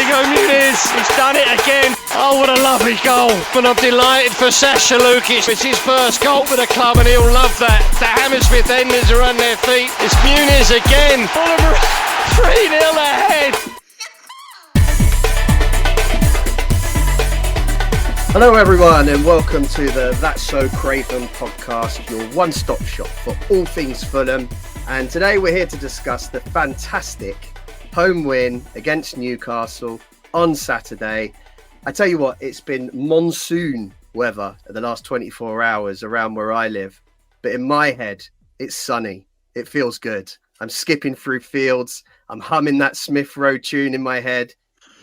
Diego Muniz, he's done it again. Oh, what a lovely goal. And I'm delighted for Sasha Lukic. It's his first goal for the club and he'll love that. The Hammersmith enders are on their feet. It's Muniz again. Oliver 3-0 ahead. Hello everyone and welcome to the That's So Craven podcast, your one-stop shop for all things Fulham. And today we're here to discuss the fantastic home win against Newcastle on Saturday. I tell you what, it's been monsoon weather the last 24 hours around where I live. But in my head, it's sunny. It feels good. I'm skipping through fields. I'm humming that Smith Rowe tune in my head.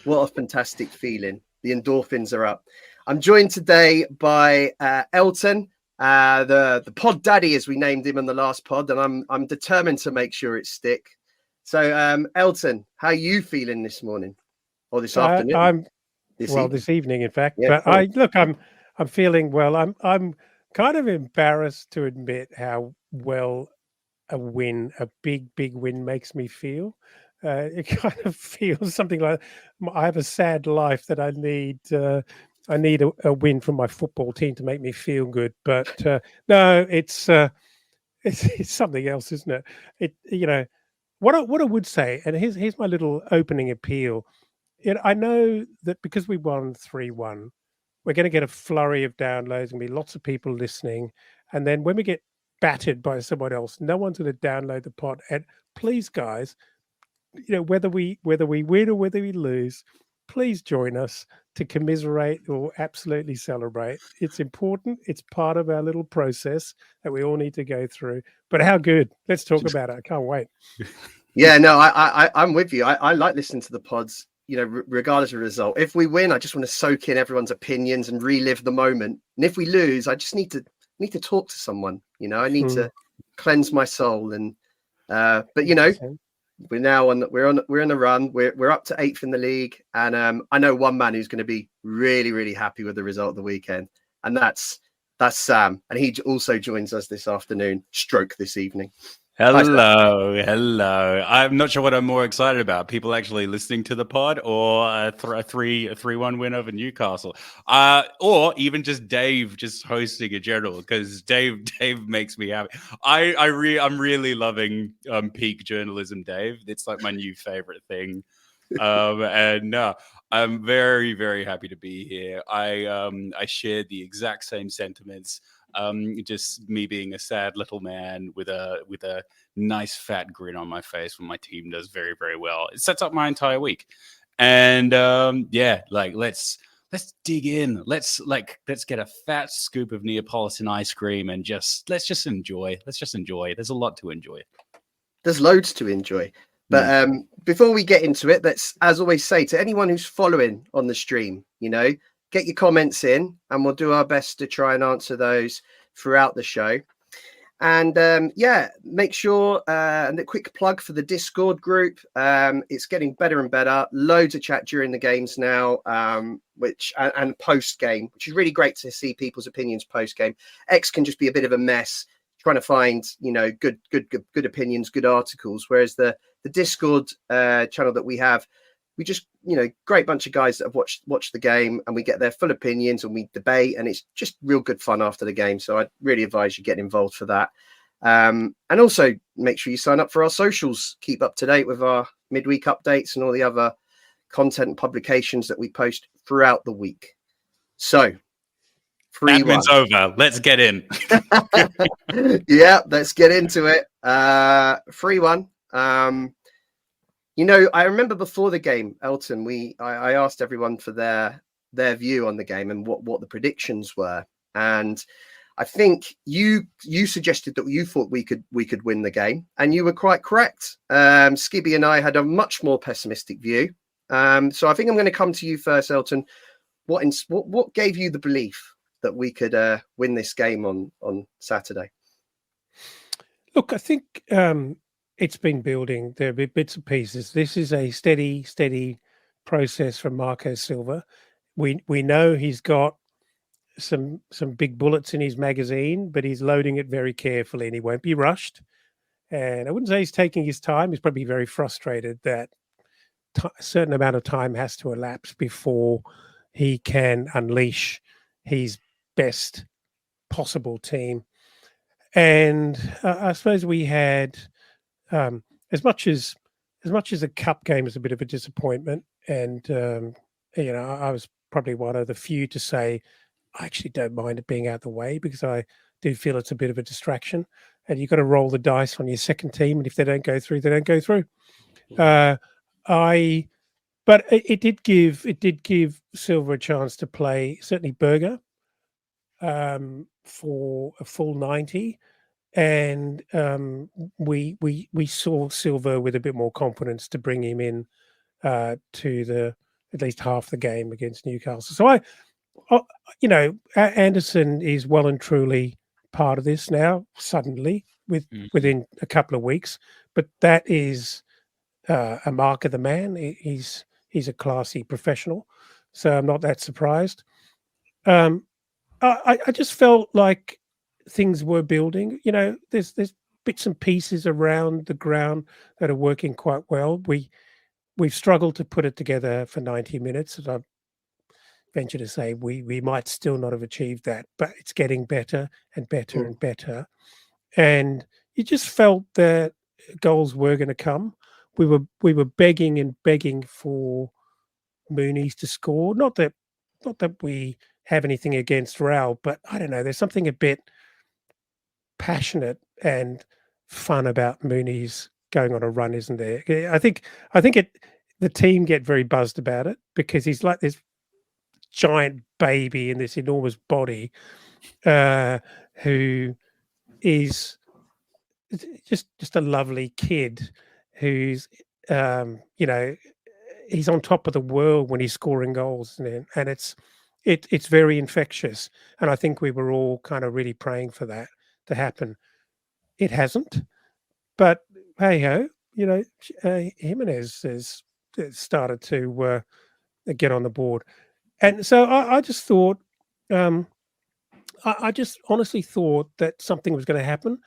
What a fantastic feeling. The endorphins are up. I'm joined today by Elton, the pod daddy, as we named him in the last pod, and I'm determined to make sure it stick. So, Elton, how are you feeling this morning or this afternoon? This evening, in fact. Yeah, but cool. I'm feeling well. I'm kind of embarrassed to admit how well a big win makes me feel. It kind of feels something like I have a sad life that I need. I need a win from my football team to make me feel good, but no, it's something else, isn't it? What I would say, and here's my little opening appeal. I know that because we won 3-1, we're going to get a flurry of downloads, and be lots of people listening, and then when we get battered by someone else, no one's going to download the pod. And please, guys, whether we win or whether we lose, please join us to commiserate or absolutely celebrate. It's important. It's part of our little process that we all need to go through. But how good? Let's talk about it. I can't wait. Yeah, no, I'm with you. I like listening to the pods, regardless of the result. If we win, I just want to soak in everyone's opinions and relive the moment. And if we lose, I just need to talk to someone. I need to cleanse my soul. And we're now we're on a run. We're up to 8th in the league, and I know one man who's going to be really, really happy with the result of the weekend, and that's Sam, and he also joins us this afternoon, stroke this evening. Hello. I'm not sure what I'm more excited about: people actually listening to the pod, or a 3-1 win over Newcastle, or even just Dave just hosting in general. Because Dave makes me happy. I'm really loving peak journalism, Dave. It's like my new favorite thing. I'm very, very happy to be here. I share the exact same sentiments. Just me being a sad little man with a nice fat grin on my face when my team does very, very well. It sets up my entire week. And let's dig in. Let's get a fat scoop of Neapolitan ice cream and let's just enjoy. There's a lot to enjoy. There's loads to enjoy. But before we get into it, let's, as always, say to anyone who's following on the stream, get your comments in, and we'll do our best to try and answer those throughout the show. And make sure, and a quick plug for the Discord group. It's getting better and better. Loads of chat during the games now, and post game, which is really great to see people's opinions post game. X can just be a bit of a mess trying to find, good opinions, good articles. Whereas the Discord channel that we have, we just, great bunch of guys that have watched the game, and we get their full opinions and we debate, and it's just real good fun after the game. So I'd really advise you get involved for that. And also make sure you sign up for our socials, keep up to date with our midweek updates and all the other content and publications that we post throughout the week. So 3-1 over. Let's get in. Yeah, let's get into it. 3-1. I remember before the game, Elton, I asked everyone for their view on the game and what the predictions were. And I think you suggested that you thought we could win the game, and you were quite correct. Skibby and I had a much more pessimistic view. So I think I'm going to come to you first, Elton. What gave you the belief that we could win this game on Saturday? Look, I think it's been building. There have been bits and pieces. This is a steady process from Marco Silva. We know he's got some big bullets in his magazine, but he's loading it very carefully, and he won't be rushed. And I wouldn't say he's taking his time. He's probably very frustrated that a certain amount of time has to elapse before he can unleash his best possible team. And I suppose we had um, as much as the cup game was a bit of a disappointment, and I was probably one of the few to say I actually don't mind it being out the way, because I do feel it's a bit of a distraction, and you've got to roll the dice on your second team, and if they don't go through, they don't go through. I But it did give Silva a chance to play, certainly Berger, for a full 90, and we saw Silva with a bit more confidence to bring him in to the at least half the game against Newcastle. So Anderson is well and truly part of this now. Suddenly, within a couple of weeks, but that is a mark of the man. He's a classy professional, so I'm not that surprised. I just felt like things were building. There's bits and pieces around the ground that are working quite well. We've struggled to put it together for 90 minutes, and I venture to say we might still not have achieved that, but it's getting better and better and better. And you just felt that goals were going to come. We were begging and begging for Mooney's to score. Not that we have anything against Raul, but I don't know. There's something a bit passionate and fun about Mooney's going on a run, isn't there? I think the team get very buzzed about it, because he's like this giant baby in this enormous body, who is just a lovely kid who's he's on top of the world when he's scoring goals, and it's very infectious. And I think we were all kind of really praying for that to happen. It hasn't, but hey ho, Jimenez has started to get on the board, and so I just thought, I just honestly thought that something was going to happen.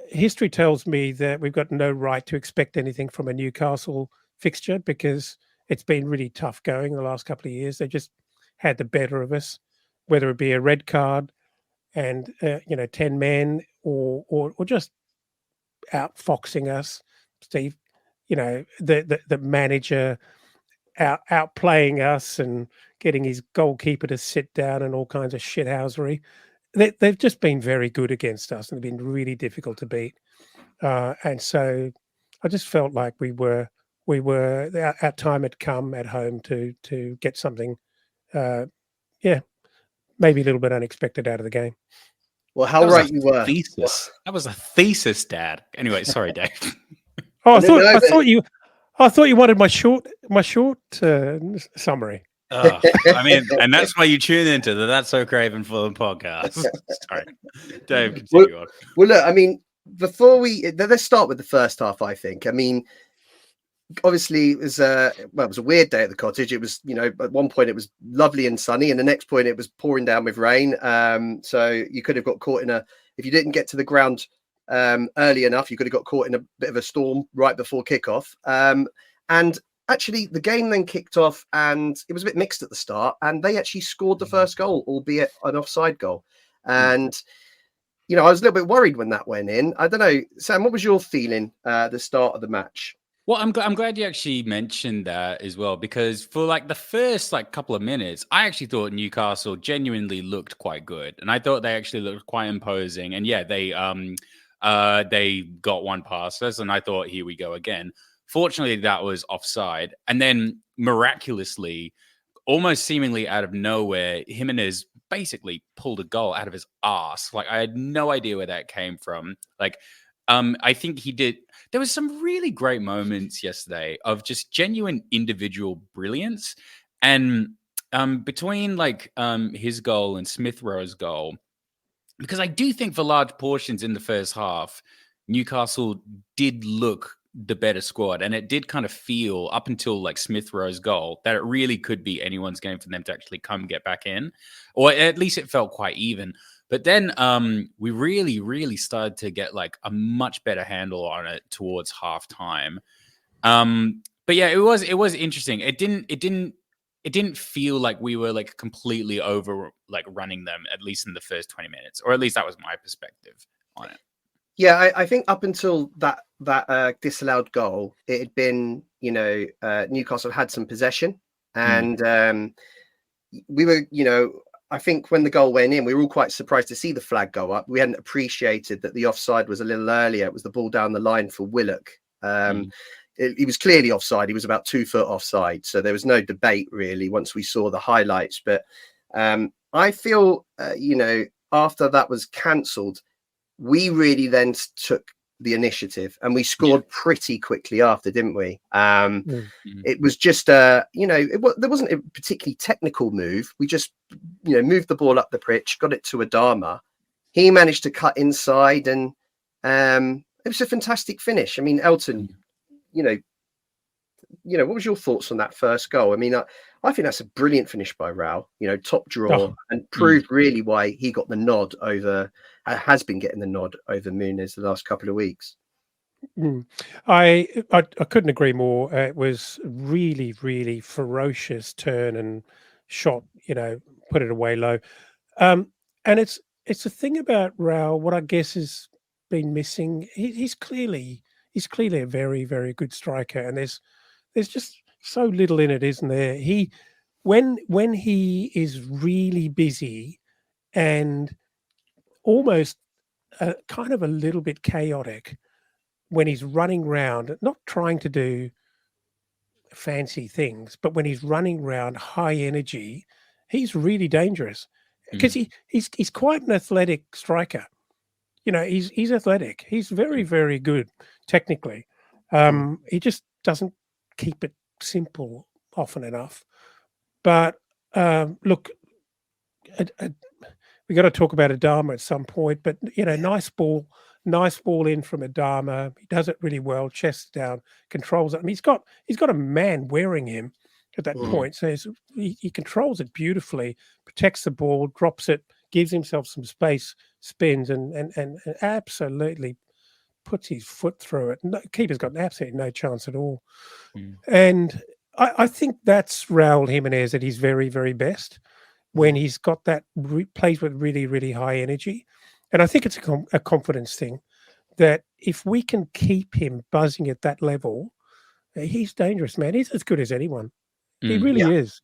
History tells me that we've got no right to expect anything from a Newcastle fixture, because it's been really tough going the last couple of years. They just had the better of us, whether it be a red card and 10 men, or just outfoxing us, Steve. The manager outplaying us and getting his goalkeeper to sit down and all kinds of shithousery. They've just been very good against us, and they've been really difficult to beat. And so I just felt like our time had come at home to get something, maybe a little bit unexpected out of the game. Well, how right you were. Thesis. That was a thesis, Dad. Anyway, sorry, Dave. I thought you wanted my short summary. I mean, and that's why you tune into the That's So Craven Fulham podcast. Sorry, Dave, continue on. Well, look, I mean, let's start with the first half. I think. I mean, obviously, it was a weird day at the cottage. It was, at one point it was lovely and sunny, and the next point it was pouring down with rain. So you could have got caught if you didn't get to the ground early enough, you could have got caught in a bit of a storm right before kickoff. And actually, the game then kicked off, and it was a bit mixed at the start. And they actually scored the first goal, albeit an offside goal. And I was a little bit worried when that went in. I don't know, Sam, what was your feeling at the start of the match? Well, I'm glad you actually mentioned that as well, because for like the first couple of minutes, I actually thought Newcastle genuinely looked quite good, and I thought they actually looked quite imposing. And yeah, they got one past us, and I thought, here we go again. Fortunately, that was offside, and then miraculously, almost seemingly out of nowhere, Jimenez basically pulled a goal out of his ass. Like, I had no idea where that came from. I think he did. There was some really great moments yesterday of just genuine individual brilliance. And between his goal and Smith Rowe's goal, because I do think for large portions in the first half, Newcastle did look the better squad. And it did kind of feel up until Smith Rowe's goal that it really could be anyone's game for them to actually come get back in. Or at least it felt quite even. But then we really, really started to get a much better handle on it towards halftime. But yeah, it was interesting. It didn't feel like we were like completely over like running them, at least in the first 20 minutes, or at least that was my perspective on it. Yeah, I think up until that disallowed goal, it had been, you know, Newcastle had some possession, and we were, you know, I think when the goal went in, we were all quite surprised to see the flag go up. We hadn't appreciated that the offside was a little earlier. It was the ball down the line for Willock. He was clearly offside. He was about 2 foot offside. So there was no debate really once we saw the highlights. But I feel, you know, after that was cancelled, we really then took the initiative and we scored pretty quickly after, didn't we? It was just you know, there wasn't a particularly technical move. We just, you know, moved the ball up the pitch, got it to Adama. He managed to cut inside, and it was a fantastic finish. I mean, Elton, you know, what was your thoughts on that first goal? I mean, I think that's a brilliant finish by Raul, you know, top draw, and proved really why he got the nod over, has been getting the nod over Muniz the last couple of weeks. I couldn't agree more. It was really, really ferocious turn and shot, you know, put it away low. And it's the thing about Raul, what I guess has been missing. He's clearly a very, very good striker, and there's just so little in it, isn't there? When he is really busy and almost kind of a little bit chaotic, when he's running round, not trying to do fancy things, but when he's running round high energy, he's really dangerous because he's quite an athletic striker. You know, he's athletic. He's very, very good technically. He just doesn't keep it simple often enough. But look, we got to talk about Adama at some point. But you know, nice ball in from Adama. He does it really well. Chest down, controls it. I mean, he's got a man wearing him at that point, so he controls it beautifully. Protects the ball, drops it, gives himself some space, spins, and absolutely puts his foot through it. No, keeper's got absolutely no chance at all. And I think that's Raul Jimenez at his very, very best, when he's got that, plays with really, really high energy. And I think it's a confidence thing, that if we can keep him buzzing at that level, he's dangerous, man. He's as good as anyone. He really is.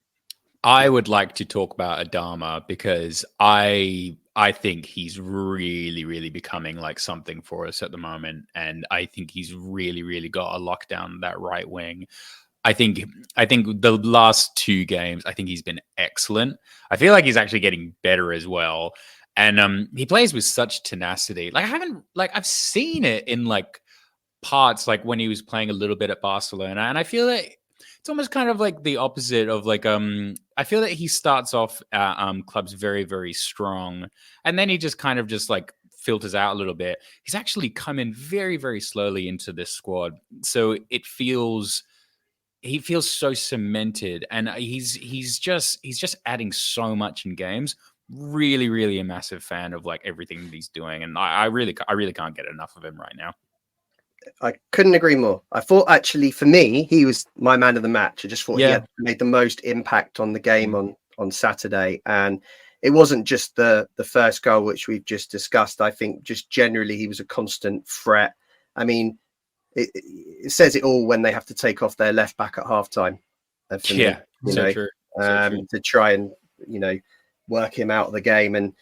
I would like to talk about Adama because I think he's really, really becoming like something for us at the moment. And I think he's really, really got a lockdown that right wing. I think the last 2 games, I think he's been excellent. I feel like he's actually getting better as well. And he plays with such tenacity. Like I've seen it in like parts, like when he was playing a little bit at Barcelona. And I feel like it's almost kind of like the opposite of like, I feel that he starts off at clubs very, very strong. And then he just kind of just like filters out a little bit. He's actually come in very, very slowly into this squad. So he feels so cemented, and he's just adding so much in games. Really, really a massive fan of like everything that he's doing, and I really can't get enough of him right now. I couldn't agree more. I thought actually for me, he was my man of the match. I just thought he had made the most impact on the game on Saturday, and it wasn't just the first goal which we've just discussed. I think just generally he was a constant threat. I mean, it says it all when they have to take off their left back at halftime. True. To try and, you know, work him out of the game. And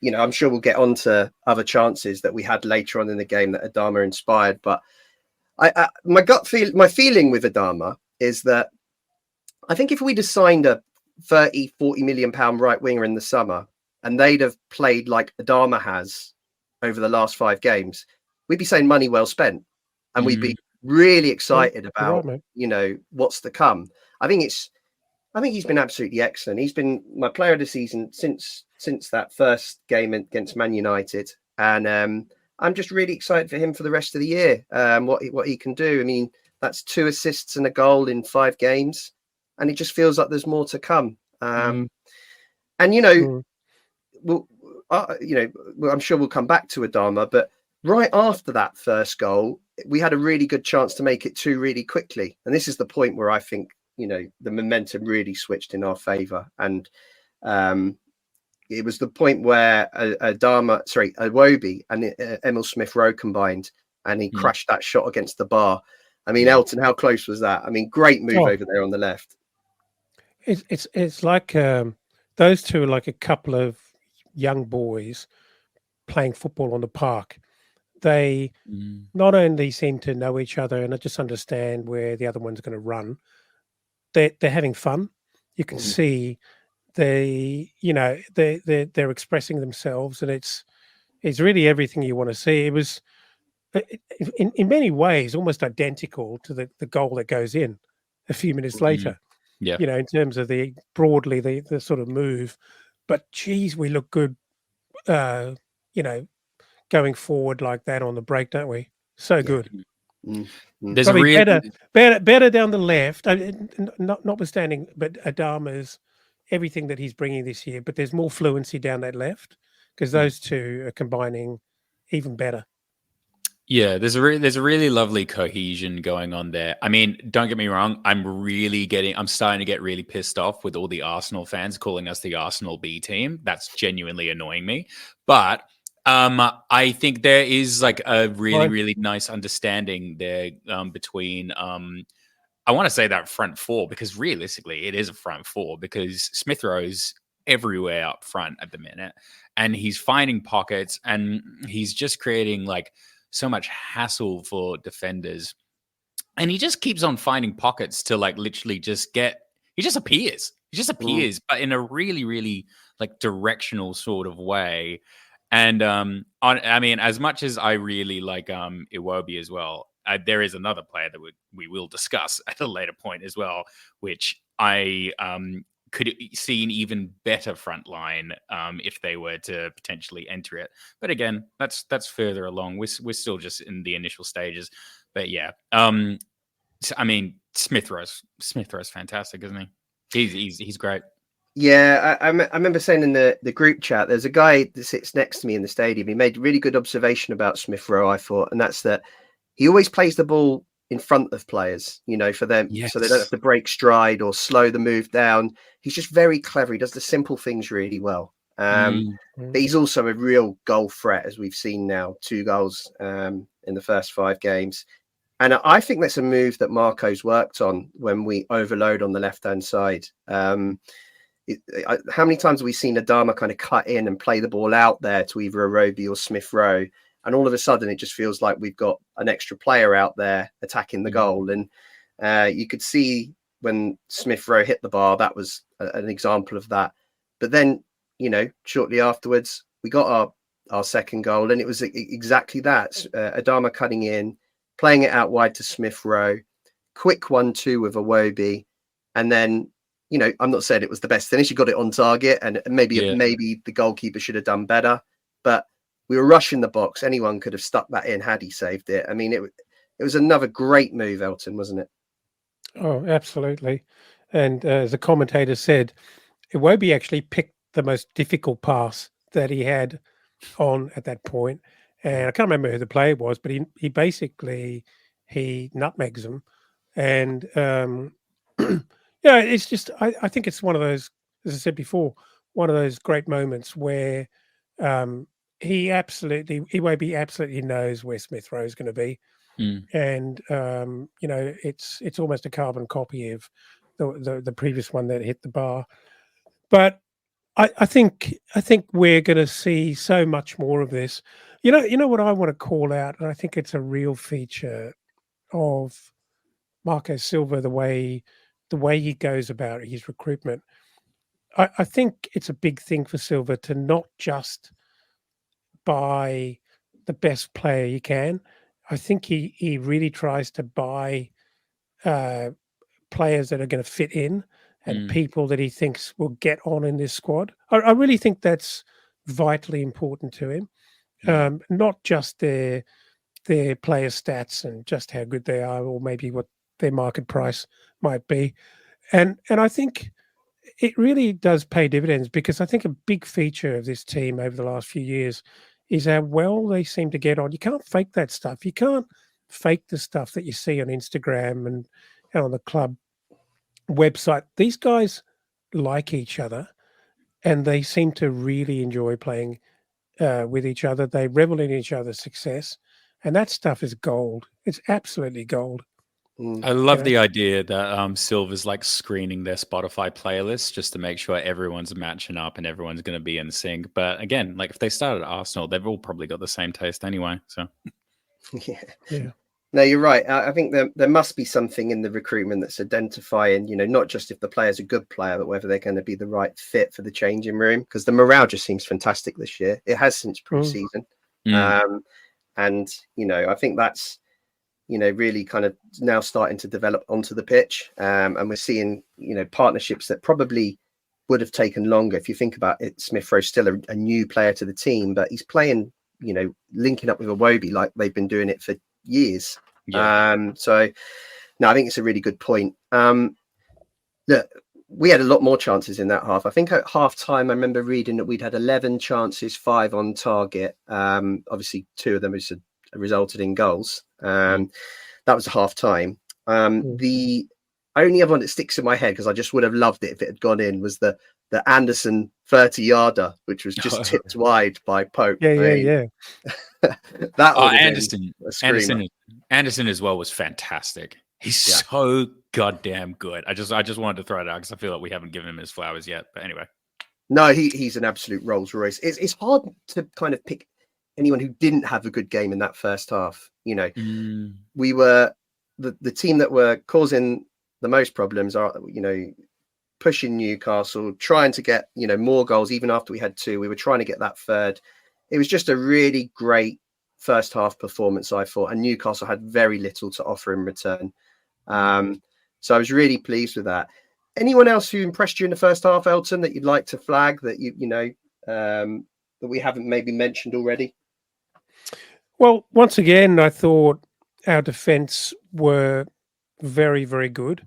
you know, I'm sure we'll get on to other chances that we had later on in the game that Adama inspired. But my feeling with Adama is that I think if we'd have signed a 30, 40 million pound right winger in the summer and they'd have played like Adama has over the last 5 games, we'd be saying money well spent, and we'd be really excited about, you know, what's to come. I think he's been absolutely excellent. He's been my player of the season since that first game against Man United, and I'm just really excited for him for the rest of the year. What he can do. I mean, that's 2 assists and a goal in 5 games, and it just feels like there's more to come. And you know, I'm sure we'll come back to Adama, but right after that first goal, we had a really good chance to make it 2 really quickly. And this is the point where I think, the momentum really switched in our favour. And it was the point where Iwobi and Emil Smith Rowe combined, and he crashed that shot against the bar. I mean, Elton, how close was that? I mean, great move over there on the left. It's like those two are like a couple of young boys playing football on the park. They not only seem to know each other and just understand where the other one's going to run, they're having fun. You can see they're expressing themselves, and it's really everything you want to see. It was in many ways almost identical to the goal that goes in a few minutes later. Yeah, in terms of the sort of move. But geez, we look good, going forward like that on the break, don't we? So good. There's probably a better down the left. Notwithstanding, but Adama's everything that he's bringing this year. But there's more fluency down that left because those two are combining even better. Yeah, there's a really lovely cohesion going on there. I mean, don't get me wrong, I'm starting to get really pissed off with all the Arsenal fans calling us the Arsenal B team. That's genuinely annoying me. But I think there is like a really nice understanding there between I want to say that front four, because realistically it is a front four, because Smith Rowe's everywhere up front at the minute, and he's finding pockets, and he's just creating like so much hassle for defenders, and he just keeps on finding pockets to like literally just he just appears, but in a really like directional sort of way. And I mean, as much as I really like Iwobi as well, there is another player that we will discuss at a later point as well, which I could see an even better front line if they were to potentially enter it. But again, that's further along. We're still just in the initial stages. But yeah, I mean, Smith Rowe's fantastic, isn't he? He's great. Yeah, I remember saying in the group chat, there's a guy that sits next to me in the stadium. He made a really good observation about Smith Rowe, I thought, and that's that he always plays the ball in front of players, for them, so they don't have to break stride or slow the move down. He's just very clever. He does the simple things really well. But he's also a real goal threat, as we've seen now, 2 goals in the first 5 games. And I think that's a move that Marco's worked on when we overload on the left-hand side. How many times have we seen Adama kind of cut in and play the ball out there to either Iwobi or Smith Rowe? And all of a sudden, it just feels like we've got an extra player out there attacking the goal. And you could see when Smith Rowe hit the bar, that was an example of that. But then, shortly afterwards, we got our second goal, and it was exactly that. Adama cutting in, playing it out wide to Smith Rowe, quick 1-2 with Iwobi, and then, I'm not saying it was the best finish. He got it on target, and maybe the goalkeeper should have done better. But we were rushing the box. Anyone could have stuck that in had he saved it. I mean, it was another great move, Elton, wasn't it? Oh, absolutely. And as the commentator said, Iwobi actually picked the most difficult pass that he had on at that point. And I can't remember who the player was, but he basically nutmegs him. And it's just I think it's one of those, as I said before, one of those great moments where Iwobi absolutely knows where Smith Rowe is going to be, and it's almost a carbon copy of the previous one that hit the bar. But I think we're going to see so much more of this. You know what I want to call out, and I think it's a real feature of Marco Silva, the way he goes about his recruitment. I think it's a big thing for Silva to not just buy the best player he can. I think he really tries to buy players that are going to fit in and people that he thinks will get on in this squad. I really think that's vitally important to him. Not just their player stats and just how good they are, or maybe what their market price might be. And I think it really does pay dividends, because I think a big feature of this team over the last few years is how well they seem to get on. You can't fake that stuff. You can't fake the stuff that you see on Instagram and on the club website. These guys like each other, and they seem to really enjoy playing with each other. They revel in each other's success, and that stuff is gold. It's absolutely gold. I love the idea that Silver's like screening their Spotify playlist just to make sure everyone's matching up and everyone's going to be in sync. But again, like if they started at Arsenal, they've all probably got the same taste anyway. So Yeah. No, you're right. I think there must be something in the recruitment that's identifying, not just if the player's a good player, but whether they're going to be the right fit for the changing room. Because the morale just seems fantastic this year. It has since pre-season. And, I think that's, really kind of now starting to develop onto the pitch. And we're seeing, partnerships that probably would have taken longer. If you think about it, Smith Rowe's still a new player to the team, but he's playing, linking up with Iwobi like they've been doing it for years. So no, I think it's a really good point. Look, we had a lot more chances in that half. I think at half time, I remember reading that we'd had 11 chances, 5 on target. Obviously 2 of them resulted in goals. That was half time. The only other one that sticks in my head, because I just would have loved it if it had gone in, was the Anderson 30-yarder, which was just tipped wide by Pope. Yeah. That Anderson as well was fantastic. He's so goddamn good. I just wanted to throw it out because I feel like we haven't given him his flowers yet. But anyway, no, he's an absolute Rolls Royce. It's hard to kind of pick anyone who didn't have a good game in that first half. We were the team that were causing the most problems are pushing Newcastle, trying to get more goals even after we had 2. We were trying to get that third. It was just a really great first half performance, I thought, and Newcastle had very little to offer in return. So I was really pleased with that. Anyone else who impressed you in the first half, Elton, that you'd like to flag that that we haven't maybe mentioned already? Well, once again, I thought our defence were very, very good.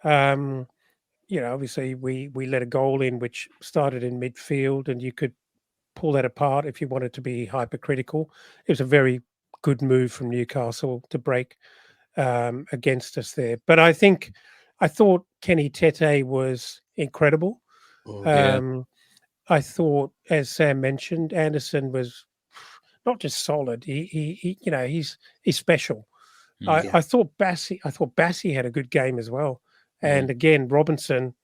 Obviously we let a goal in which started in midfield, and you could pull that apart if you wanted to be hypercritical. It was a very good move from Newcastle to break against us there. But I thought Kenny Tete was incredible. I thought, as Sam mentioned, Anderson was not just solid. He's special. I thought Bassi had a good game as well. And again, Robinson,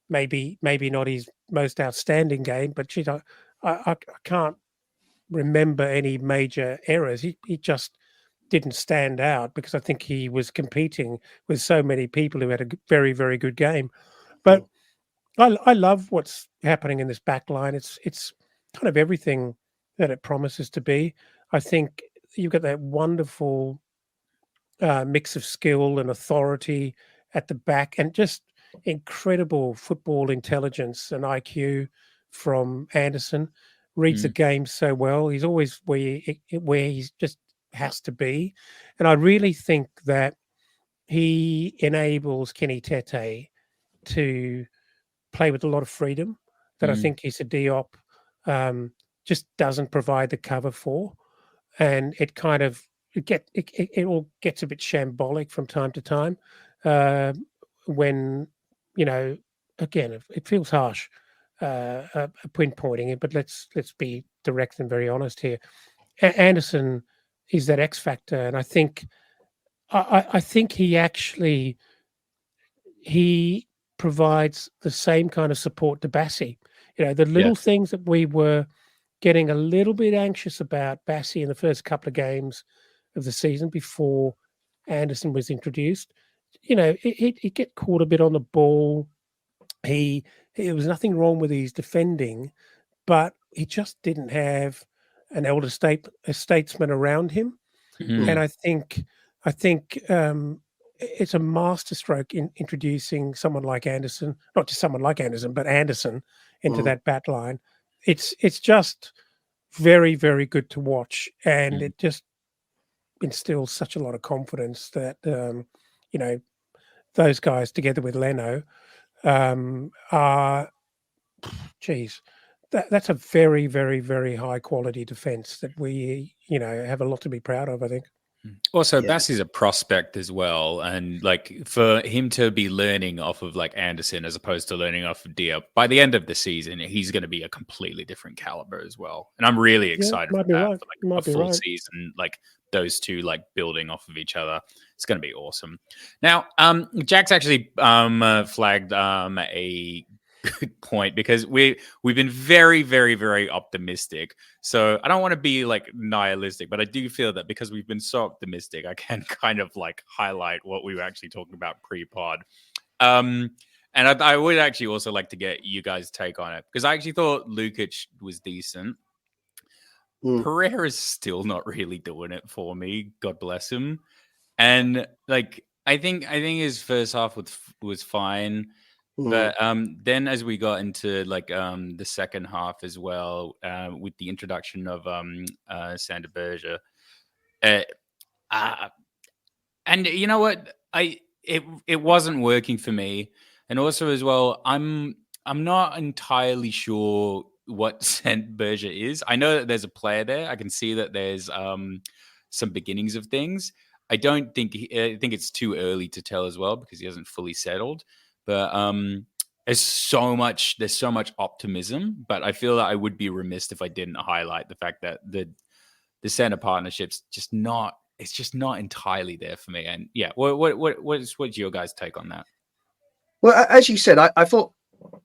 maybe not his most outstanding game, but I can't remember any major errors. He just didn't stand out because I think he was competing with so many people who had a very, very good game. But I love what's happening in this back line. It's kind of everything that it promises to be. I think you've got that wonderful mix of skill and authority at the back, and just incredible football intelligence and IQ from Anderson. Reads the game so well. He's always where he just has to be, and I really think that he enables Kenny Tete to play with a lot of freedom that I think Issa Diop just doesn't provide the cover for, and it kind of it all gets a bit shambolic from time to time when again it feels harsh pinpointing it, but let's be direct and very honest here. Anderson is that X factor, and I think he provides the same kind of support to Bassi. The little things that we were getting a little bit anxious about Bassi in the first couple of games of the season before Anderson was introduced. He get caught a bit on the ball. There was nothing wrong with his defending, but he just didn't have an elder statesman around him. And I think it's a masterstroke in introducing someone like Anderson, not just someone like Anderson, but Anderson into that back line. It's just very, very good to watch, and it just instills such a lot of confidence that those guys together with Leno are, that's a very, very, very high quality defence that we have a lot to be proud of, I think. Also, Yeah. Bass is a prospect as well, and like for him to be learning off of like Anderson as opposed to learning off of Diop, by the end of the season, he's going to be a completely different caliber as well. And I'm really excited might for be that, right. for like Might a be full right. season, like those two like building off of each other. It's going to be awesome. Now, Jack's actually flagged a good point, because we've been very, very, very optimistic. So I don't want to be like nihilistic, but I do feel that because we've been so optimistic, I can kind of like highlight what we were actually talking about pre-pod. And I would actually also like to get you guys' take on it, because I actually thought Lukic was decent. Pereira's still not really doing it for me. God bless him. And like I think his first half was fine. But then as we got into like the second half as well, with the introduction of Sander Berger, and you know what, it wasn't working for me. And also as well, I'm not entirely sure what Sander Berger is. I know that there's a player there. I can see that there's some beginnings of things. I don't think I think it's too early to tell as well, because he hasn't fully settled. But there's so much optimism. But I feel that I would be remiss if I didn't highlight the fact that the center partnership's just not entirely there for me. And yeah, what's your guys' take on that? Well, as you said, I thought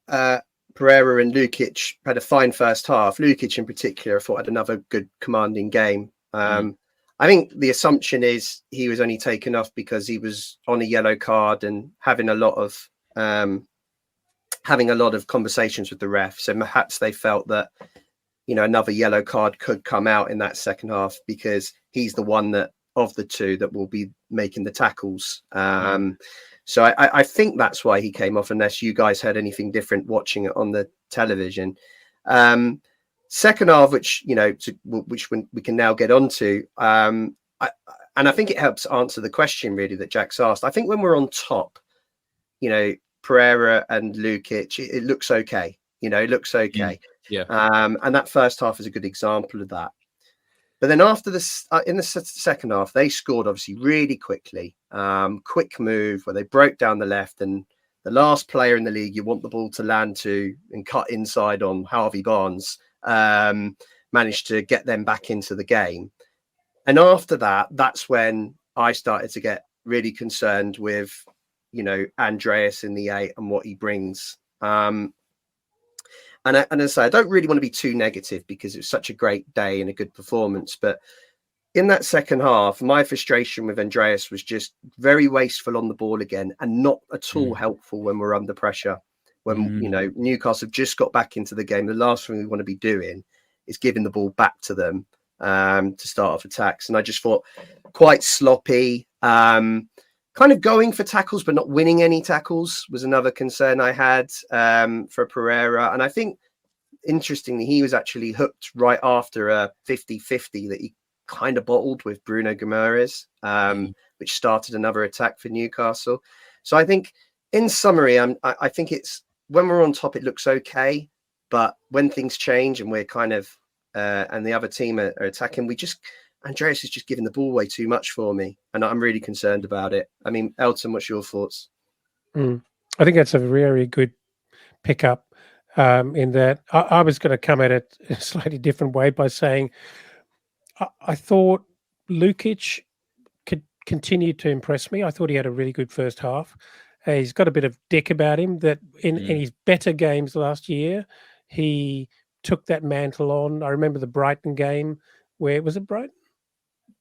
Pereira and Lukic had a fine first half. Lukic in particular, I thought had another good commanding game. I think the assumption is he was only taken off because he was on a yellow card and having a lot of conversations with the ref. So perhaps they felt that, you know, another yellow card could come out in that second half because he's the one that of the two that will be making the tackles. So I think that's why he came off, unless you guys heard anything different watching it on the television. Second half, which, you know, which we can now get onto, and I think it helps answer the question really that Jack's asked. I think when we're on top, you know, Pereira and Lukic, it looks okay. You know, it looks okay. Yeah. And that first half is a good example of that. But then after this, in the second half, they scored obviously really quickly. Quick move where they broke down the left, and the last player in the league you want the ball to land to and cut inside on, Harvey Barnes, managed to get them back into the game. And after that, that's when I started to get really concerned with, you know, Andreas in the 8 and what he brings. And as I say, I don't really want to be too negative because it was such a great day and a good performance. But in that second half, my frustration with Andreas was just very wasteful on the ball again, and not at all helpful when we're under pressure. When, you know, Newcastle have just got back into the game, the last thing we want to be doing is giving the ball back to them to start off attacks. And I just thought quite sloppy, kind of going for tackles, but not winning any tackles was another concern I had for Pereira. And I think, interestingly, he was actually hooked right after a 50-50 that he kind of bottled with Bruno Guimaraes, which started another attack for Newcastle. So I think, in summary, I think it's, when we're on top, it looks okay. But when things change and we're kind of, and the other team are attacking, Andreas is just giving the ball away too much for me. And I'm really concerned about it. I mean, Elton, what's your thoughts? I think that's a very good pickup, in that I was going to come at it in a slightly different way by saying I thought Lukic could continue to impress me. I thought he had a really good first half. He's got a bit of dick about him that in his better games last year, he took that mantle on. I remember the Brighton game where, was it Brighton?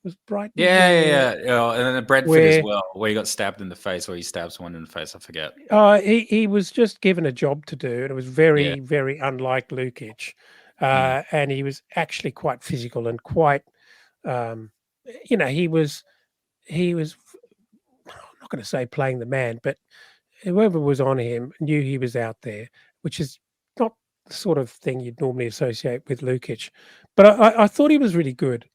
Was Brighton? Yeah. And then Brentford as well, where he got stabbed in the face, or he stabs someone in the face. I forget. He was just given a job to do, and it was very, very unlike Lukic. And he was actually quite physical and quite, you know, he was. I'm not going to say playing the man, but whoever was on him knew he was out there, which is not the sort of thing you'd normally associate with Lukic. But I thought he was really good.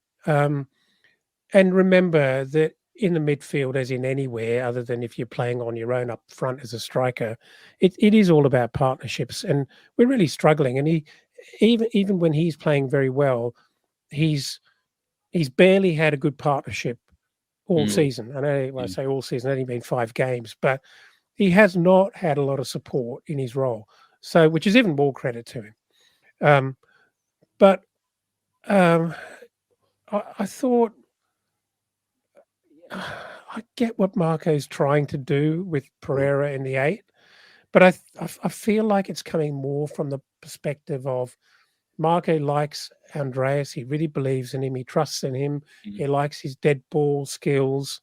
And remember that in the midfield, as in anywhere, other than if you're playing on your own up front as a striker, it is all about partnerships. And we're really struggling. And he, even when he's playing very well, he's barely had a good partnership all season. I know when I say all season, only been 5 games, but he has not had a lot of support in his role. So, which is even more credit to him. But I thought I get what Marco's trying to do with Pereira in the 8, but I feel like it's coming more from the perspective of Marco likes Andreas. He really believes in him. He trusts in him. He likes his dead ball skills.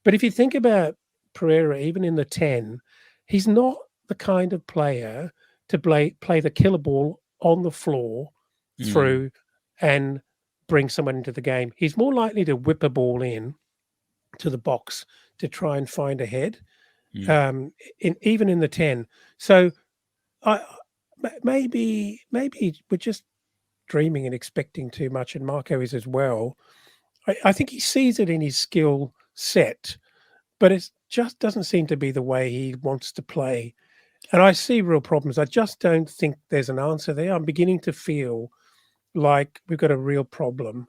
But if you think about Pereira, even in the 10, he's not the kind of player to play the killer ball on the floor through and bring someone into the game. He's more likely to whip a ball in to the box to try and find a head, even in the 10. So maybe we're just dreaming and expecting too much, and Marco is as well. I think he sees it in his skill set, but it just doesn't seem to be the way he wants to play. And I see real problems. I just don't think there's an answer there. I'm beginning to feel like we've got a real problem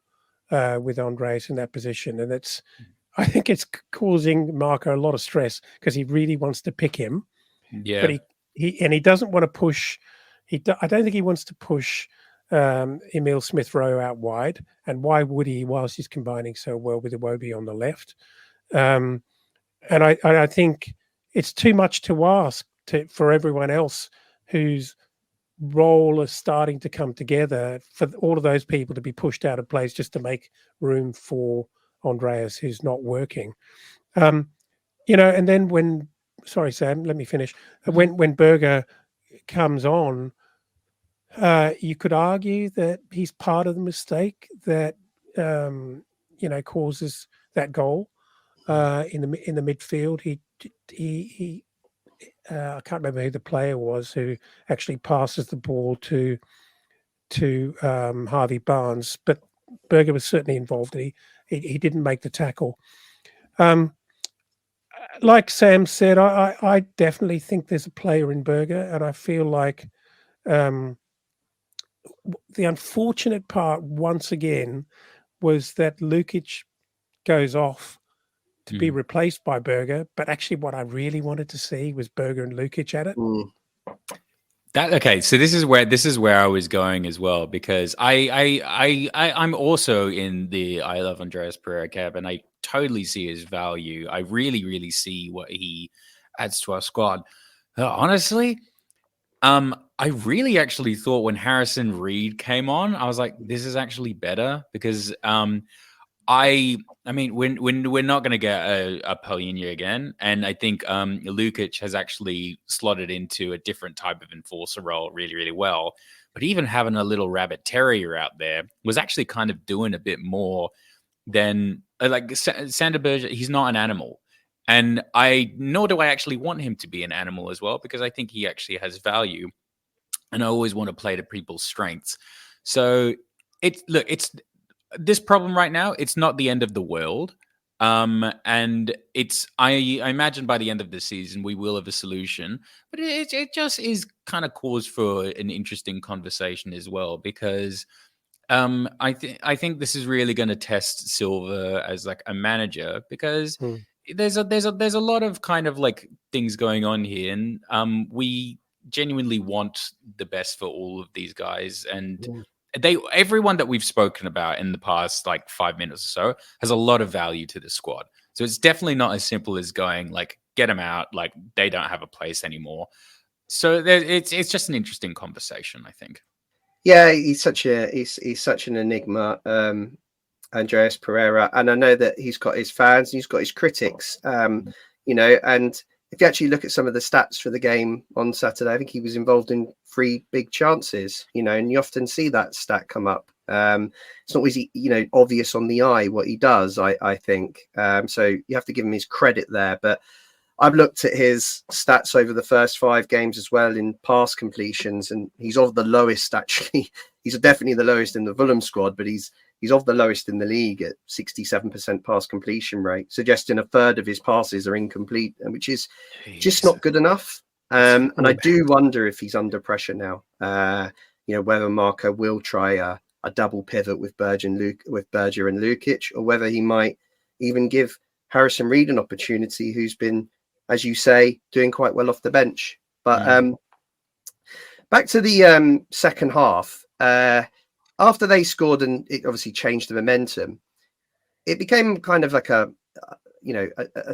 with Andreas in that position. And I think it's causing Marco a lot of stress because he really wants to pick him. Yeah. But he doesn't want to push. I don't think he wants to push Emil Smith-Rowe out wide. And why would he, whilst he's combining so well with Iwobi on the left? And I think it's too much to ask for everyone else whose role is starting to come together, for all of those people to be pushed out of place just to make room for Andreas, who's not working. And then sorry, Sam, let me finish. When Berger comes on, you could argue that he's part of the mistake that causes that goal in the midfield. He I can't remember who the player was who actually passes the ball to Harvey Barnes, but Berger was certainly involved. He didn't make the tackle. Like Sam said, I definitely think there's a player in Berger, and I feel like the unfortunate part once again was that Lukic goes off to be replaced by Berger, but actually what I really wanted to see was Berger and Lukic at it. So this is where I was going as well, because I'm also in the I love Andreas Pereira camp, and I totally see his value. I really see what he adds to our squad. Honestly, I really actually thought when Harrison Reed came on, I was like, this is actually better, because I mean, we're not going to get a Paulinho again, and I think Lukic has actually slotted into a different type of enforcer role really well. But even having a little rabbit terrier out there was actually kind of doing a bit more than like Sander Berger. He's not an animal, and nor do I actually want him to be an animal as well, because I think he actually has value, and I always want to play to people's strengths. So it's this problem right now, it's not the end of the world. And I imagine by the end of the season, we will have a solution, but it just is kind of cause for an interesting conversation as well, because I think this is really going to test Silva as like a manager, because there's a lot of kind of like things going on here, and we genuinely want the best for all of these guys, and everyone that we've spoken about in the past like 5 minutes or so has a lot of value to the squad. So it's definitely not as simple as going like, get them out, like they don't have a place anymore. So it's just an interesting conversation, I think. Yeah, he's such an enigma, Andreas Pereira, and I know that he's got his fans and he's got his critics, and if you actually look at some of the stats for the game on Saturday, I think he was involved in 3 big chances, and you often see that stat come up. It's not always, obvious on the eye what he does, I think. So you have to give him his credit there. But I've looked at his stats over the first 5 games as well in pass completions, and he's of the lowest, actually. He's definitely the lowest in the Fulham squad, but he's of the lowest in the league at 67% pass completion rate, suggesting a third of his passes are incomplete, which is just not good enough. And I do wonder if he's under pressure now, whether Marco will try a double pivot with Berger and Lukic, or whether he might even give Harrison Reed an opportunity, who's been, as you say, doing quite well off the bench. But back to the second half, after they scored and it obviously changed the momentum, it became kind of like a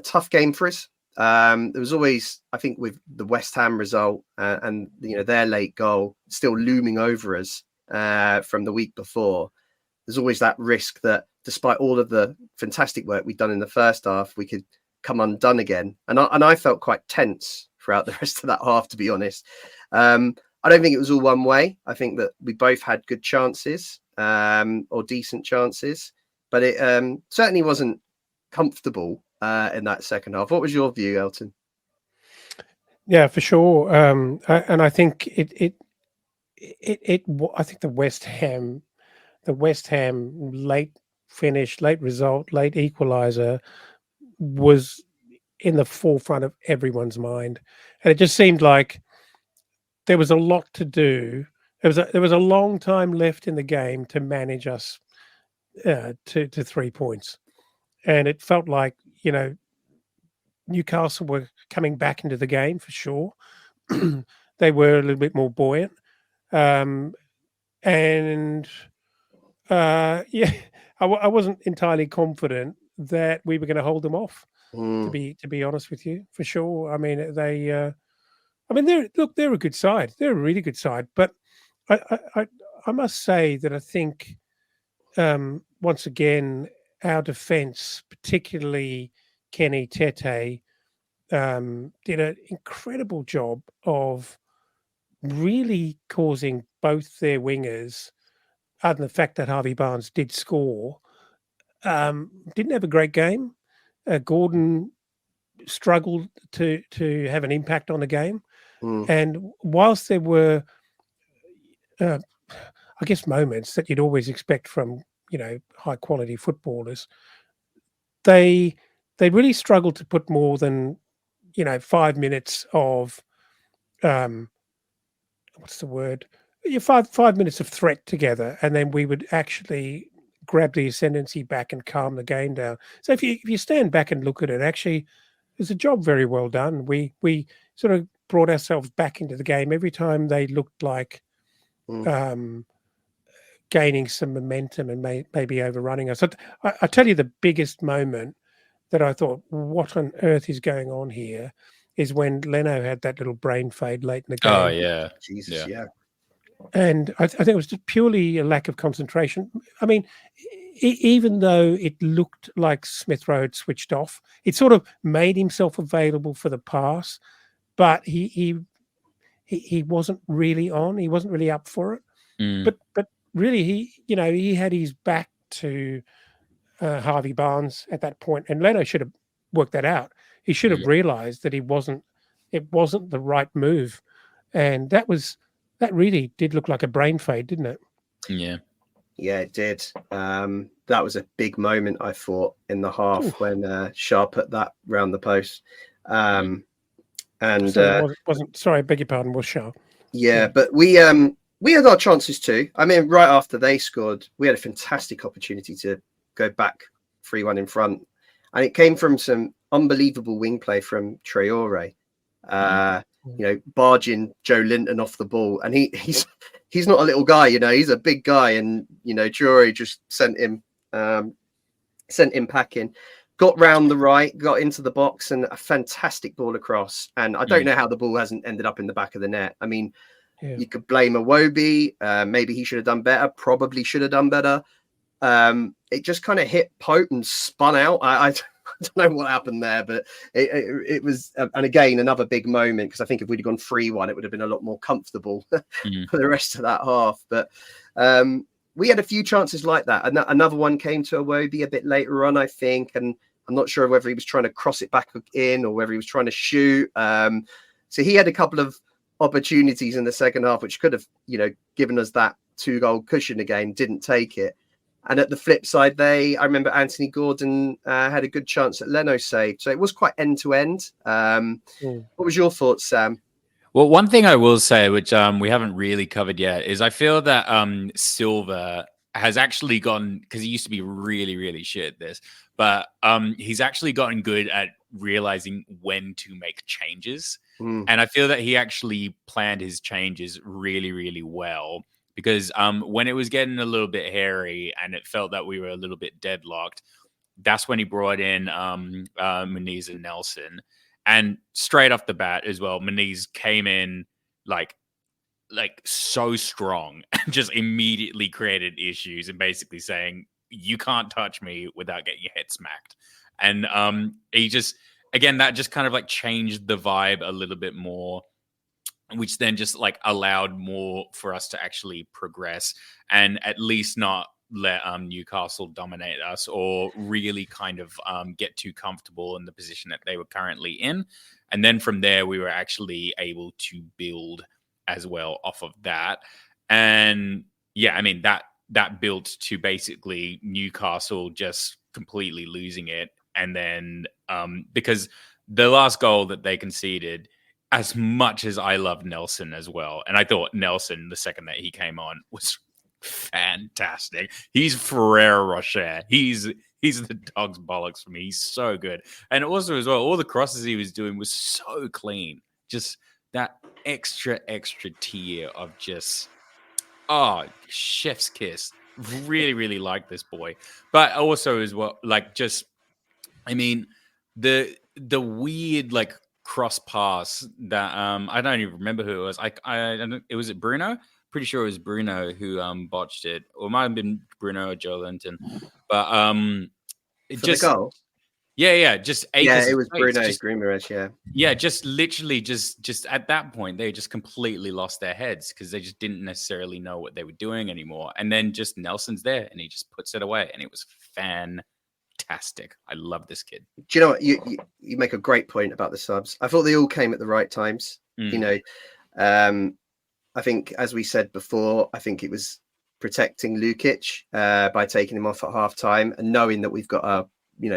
tough game for us. There was always, I think, with the West Ham result and their late goal still looming over us from the week before, there's always that risk that despite all of the fantastic work we'd done in the first half, we could come undone again. And I felt quite tense throughout the rest of that half, to be honest. I don't think it was all one way. I think that we both had good chances or decent chances, but it certainly wasn't comfortable in that second half. What was your view, Elton? Yeah, for sure. And I think I think the West Ham late finish, late result, late equaliser was in the forefront of everyone's mind, and it just seemed like there was a lot to do. There was a long time left in the game to manage us to 3 points, and it felt like Newcastle were coming back into the game for sure. They were a little bit more buoyant, and yeah, I wasn't entirely confident that we were going to hold them off. To be honest with you, for sure. I mean, they're a good side. They're a really good side, but I must say that I think once again our defence, particularly Kenny Tete, did an incredible job of really causing both their wingers, other than the fact that Harvey Barnes did score, didn't have a great game. Gordon struggled to have an impact on the game. And whilst there were, I guess, moments that you'd always expect from, high quality footballers, they really struggled to put more than, 5 minutes of, what's the word? 5 minutes of threat together, and then we would actually grab the ascendancy back and calm the game down. So if you stand back and look at it, actually, it's a job very well done. We sort of brought ourselves back into the game every time they looked like gaining some momentum and maybe overrunning us. I tell you, the biggest moment that I thought, what on earth is going on here, is when Leno had that little brain fade late in the game. Oh, yeah. Jesus, yeah. And I think it was just purely a lack of concentration. I mean, even though it looked like Smith Rowe had switched off, it sort of made himself available for the pass, but he wasn't really on. He wasn't really up for it. But really, he had his back to Harvey Barnes at that point, and Leno should have worked that out. He should have realised that it wasn't the right move, and that really did look like a brain fade, didn't it? Yeah, it did. That was a big moment, I thought, in the half when Shah put that round the post. And sorry, I beg your pardon, was Shah. Yeah, but we had our chances too. I mean, right after they scored, we had a fantastic opportunity to go back 3-1 in front, and it came from some unbelievable wing play from Traore. Barging Joe Linton off the ball, and he's not a little guy, he's a big guy, and Traore just sent him packing. Got round the right, got into the box, and a fantastic ball across. And I don't know how the ball hasn't ended up in the back of the net. I mean, you could blame Iwobi. Maybe he should have done better. Probably should have done better. It just kind of hit Pope and spun out. I don't know what happened there, but it was, and again, another big moment, because I think if we'd have gone 3-1, it would have been a lot more comfortable for the rest of that half. But we had a few chances like that. Another one came to Iwobi a bit later on, I think, and I'm not sure whether he was trying to cross it back in or whether he was trying to shoot. So he had a couple of opportunities in the second half, which could have, given us that 2-goal cushion again, didn't take it. And at the flip side, I remember Anthony Gordon had a good chance that Leno saved. So it was quite end to end. What was your thoughts, Sam? Well, one thing I will say, which we haven't really covered yet, is I feel that Silva has actually gotten, because he used to be really, really shit at this, but he's actually gotten good at realizing when to make changes. And I feel that he actually planned his changes really, really well, because when it was getting a little bit hairy and it felt that we were a little bit deadlocked, that's when he brought in Muniz and Nelson. And straight off the bat as well, Muniz came in like so strong and just immediately created issues and basically saying, you can't touch me without getting your head smacked. And he just, again, that just kind of like changed the vibe a little bit more, which then just like allowed more for us to actually progress and at least not let Newcastle dominate us or really kind of get too comfortable in the position that they were currently in. And then from there, we were actually able to build as well off of that. And yeah, I mean, that built to basically Newcastle just completely losing it. And then because the last goal that they conceded, as much as I love Nelson as well, and I thought Nelson, the second that he came on, was fantastic. He's Ferrero Rocher. He's the dog's bollocks for me. He's so good. And also as well, all the crosses he was doing was so clean. Just that extra tier of just, chef's kiss. Really, really like this boy. But also as well, like just, I mean, the weird like cross pass that I don't even remember who it was. I don't, it was it Bruno? Pretty sure it was Bruno who botched it, or it might have been Bruno or Joe Linton. But it For just the goal? just Yeah, it was space. Bruno Just, Guimaraes, just literally just at that point they just completely lost their heads because they just didn't necessarily know what they were doing anymore. And then just Nelson's there and he just puts it away, and it was fantastic. I love this kid. Do you know what? You make a great point about the subs. I thought they all came at the right times. You know, I think, as we said before, I think it was protecting Lukic by taking him off at half time and knowing that we've got a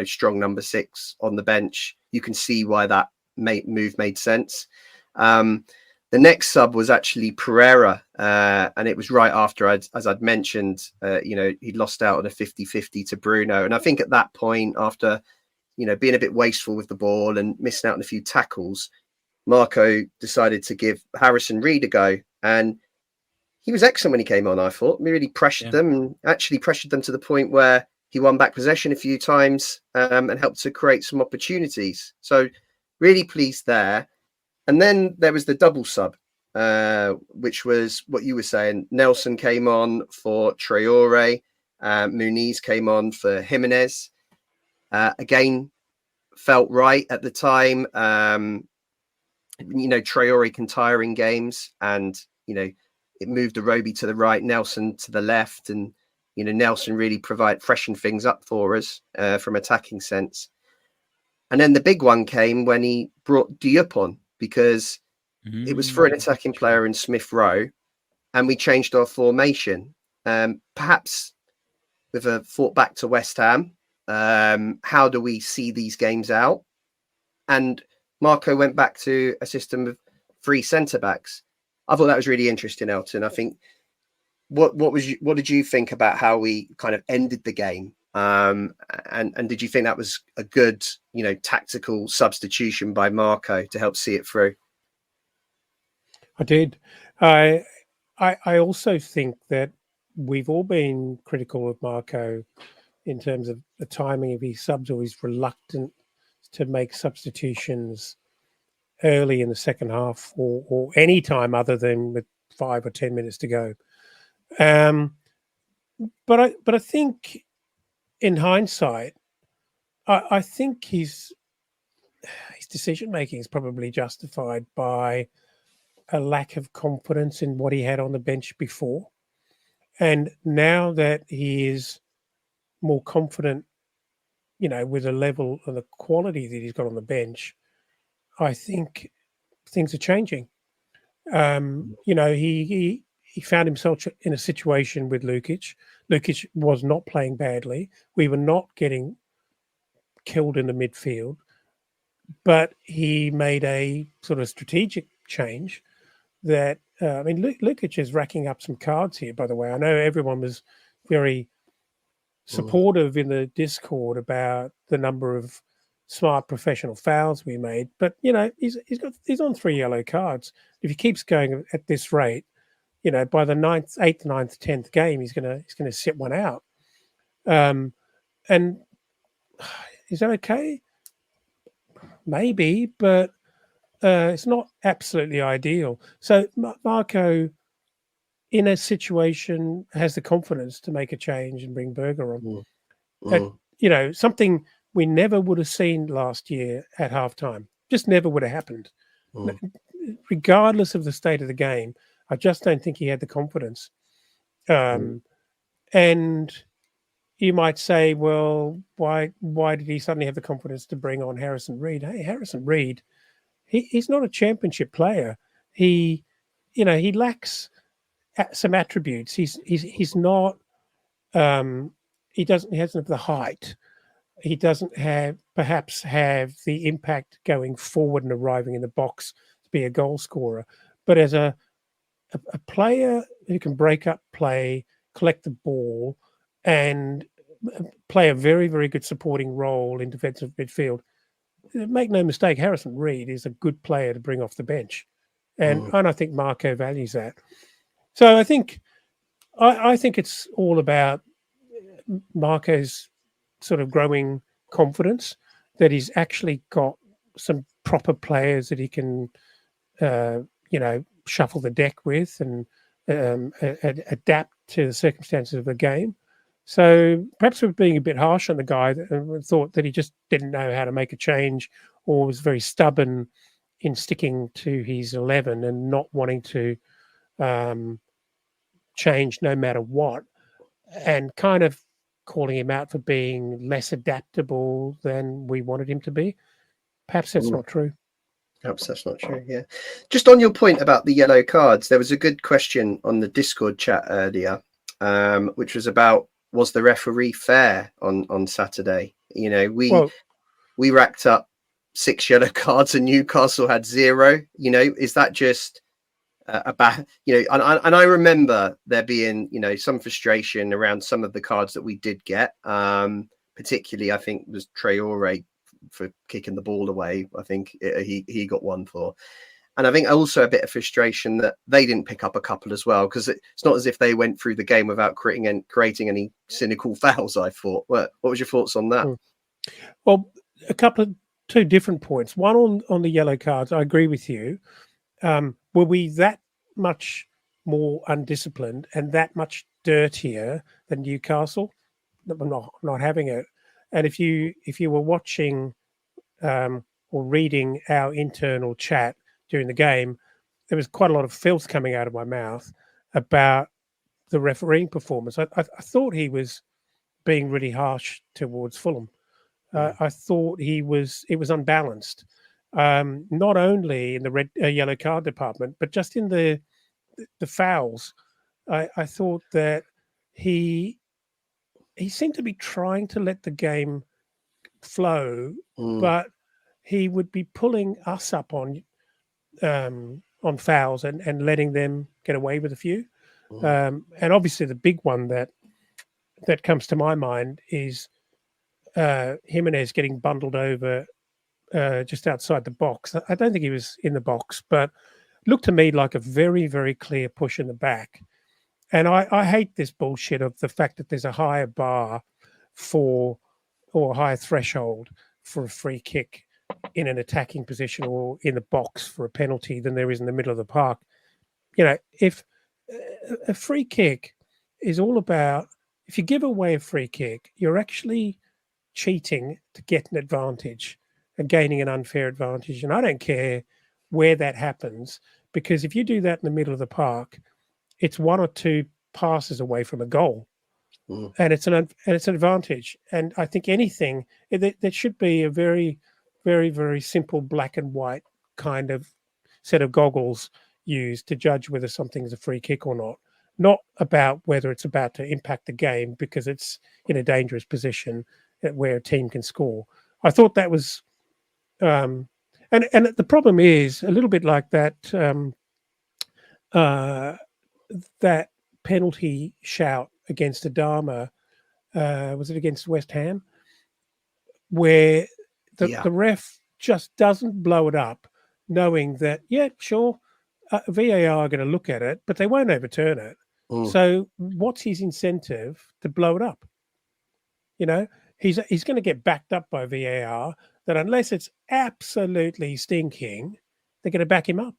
strong number 6 on the bench. You can see why that move made sense. The next sub was actually Pereira, and it was right after, as I'd mentioned, he'd lost out on a 50-50 to Bruno. And I think at that point, after being a bit wasteful with the ball and missing out on a few tackles, Marco decided to give Harrison Reed a go. And he was excellent when he came on, I thought. He really pressured them, and actually pressured them to the point where he won back possession a few times and helped to create some opportunities. So really pleased there. And then there was the double sub, which was what you were saying. Nelson came on for Traore. Muniz came on for Jimenez. Again, felt right at the time. Traore can tire in games, and it moved Arobi to the right, Nelson to the left, and Nelson really freshened things up for us from attacking sense. And then the big one came when he brought Diop on, because it was for an attacking player in Smith Rowe, and we changed our formation, perhaps with a thought back to West Ham. How do we see these games out? And Marco went back to a system of 3 centre-backs. I thought that was really interesting, Elton. I think what did you think about how we kind of ended the game? And did you think that was a good, tactical substitution by Marco to help see it through? I did. I also think that we've all been critical of Marco in terms of the timing of his subs, or he's reluctant to make substitutions early in the second half or any time other than with 5 or 10 minutes to go. But I think in hindsight, I think his decision making is probably justified by a lack of confidence in what he had on the bench before. And now that he is more confident, with the level and the quality that he's got on the bench, I think things are changing. He found himself in a situation with Lukic. Lukic was not playing badly. We were not getting killed in the midfield, but he made a sort of strategic change that, Lukic is racking up some cards here, by the way. I know everyone was very supportive in the Discord about the number of smart professional fouls we made. But he's on 3 yellow cards. If he keeps going at this rate, by the 9th, 8th, 9th, 10th game, he's gonna sit one out. And is that okay? Maybe, but it's not absolutely ideal. So Marco, in a situation, has the confidence to make a change and bring Berger on. Something we never would have seen last year at halftime. Just never would have happened. Regardless of the state of the game, I just don't think he had the confidence. And you might say, well, why did he suddenly have the confidence to bring on Harrison Reed? Hey, Harrison Reed, he's not a championship player. He lacks some attributes. He's not. He hasn't have the height. He doesn't perhaps have the impact going forward and arriving in the box to be a goal scorer. But as a player who can break up play, collect the ball, and play a very, very good supporting role in defensive midfield, make no mistake, Harrison Reed is a good player to bring off the bench. And I think Marco values that. So I think it's all about Marco's sort of growing confidence that he's actually got some proper players that he can, shuffle the deck with and adapt to the circumstances of the game. So perhaps we're being a bit harsh on the guy that thought that he just didn't know how to make a change or was very stubborn in sticking to his 11 and not wanting to change no matter what, and kind of calling him out for being less adaptable than we wanted him to be. Perhaps that's not true. Perhaps that's not true, yeah. Just on your point about the yellow cards, there was a good question on the Discord chat earlier, which was about, was the referee fair on Saturday? We racked up 6 yellow cards and Newcastle had 0. Is that just a bad? And I remember there being some frustration around some of the cards that we did get. Particularly, I think was Traore for kicking the ball away. I think he got one for. And I think also a bit of frustration that they didn't pick up a couple as well, because it's not as if they went through the game without creating any cynical fouls, I thought. What was your thoughts on that? Well, two different points. One on the yellow cards, I agree with you. Were we that much more undisciplined and that much dirtier than Newcastle? I'm not having it. And if you were watching or reading our internal chat during the game, there was quite a lot of filth coming out of my mouth about the refereeing performance. I thought he was being really harsh towards Fulham. I thought it was unbalanced, not only in the yellow card department, but just in the fouls. I thought that he seemed to be trying to let the game flow, but he would be pulling us up on fouls and letting them get away with a few. And obviously the big one that comes to my mind is Jimenez getting bundled over just outside the box. I don't think he was in the box, but looked to me like a very, very clear push in the back. And I hate this bullshit of the fact that there's a higher bar or a higher threshold for a free kick in an attacking position or in the box for a penalty than there is in the middle of the park. If a free kick is all about, if you give away a free kick, you're actually cheating to get an advantage and gaining an unfair advantage. And I don't care where that happens, because if you do that in the middle of the park, it's 1 or 2 passes away from a goal, and it's an advantage. And I think there should be a very, very, very simple black and white kind of set of goggles used to judge whether something is a free kick or not about whether it's about to impact the game because it's in a dangerous position where a team can score. I thought that was, and the problem is a little bit like that. That penalty shout against Adama. Was it against West Ham? Where the ref just doesn't blow it up, knowing that, yeah, sure, VAR are going to look at it, but they won't overturn it. So what's his incentive to blow it up? You know, he's going to get backed up by VAR, that unless it's absolutely stinking, they're going to back him up.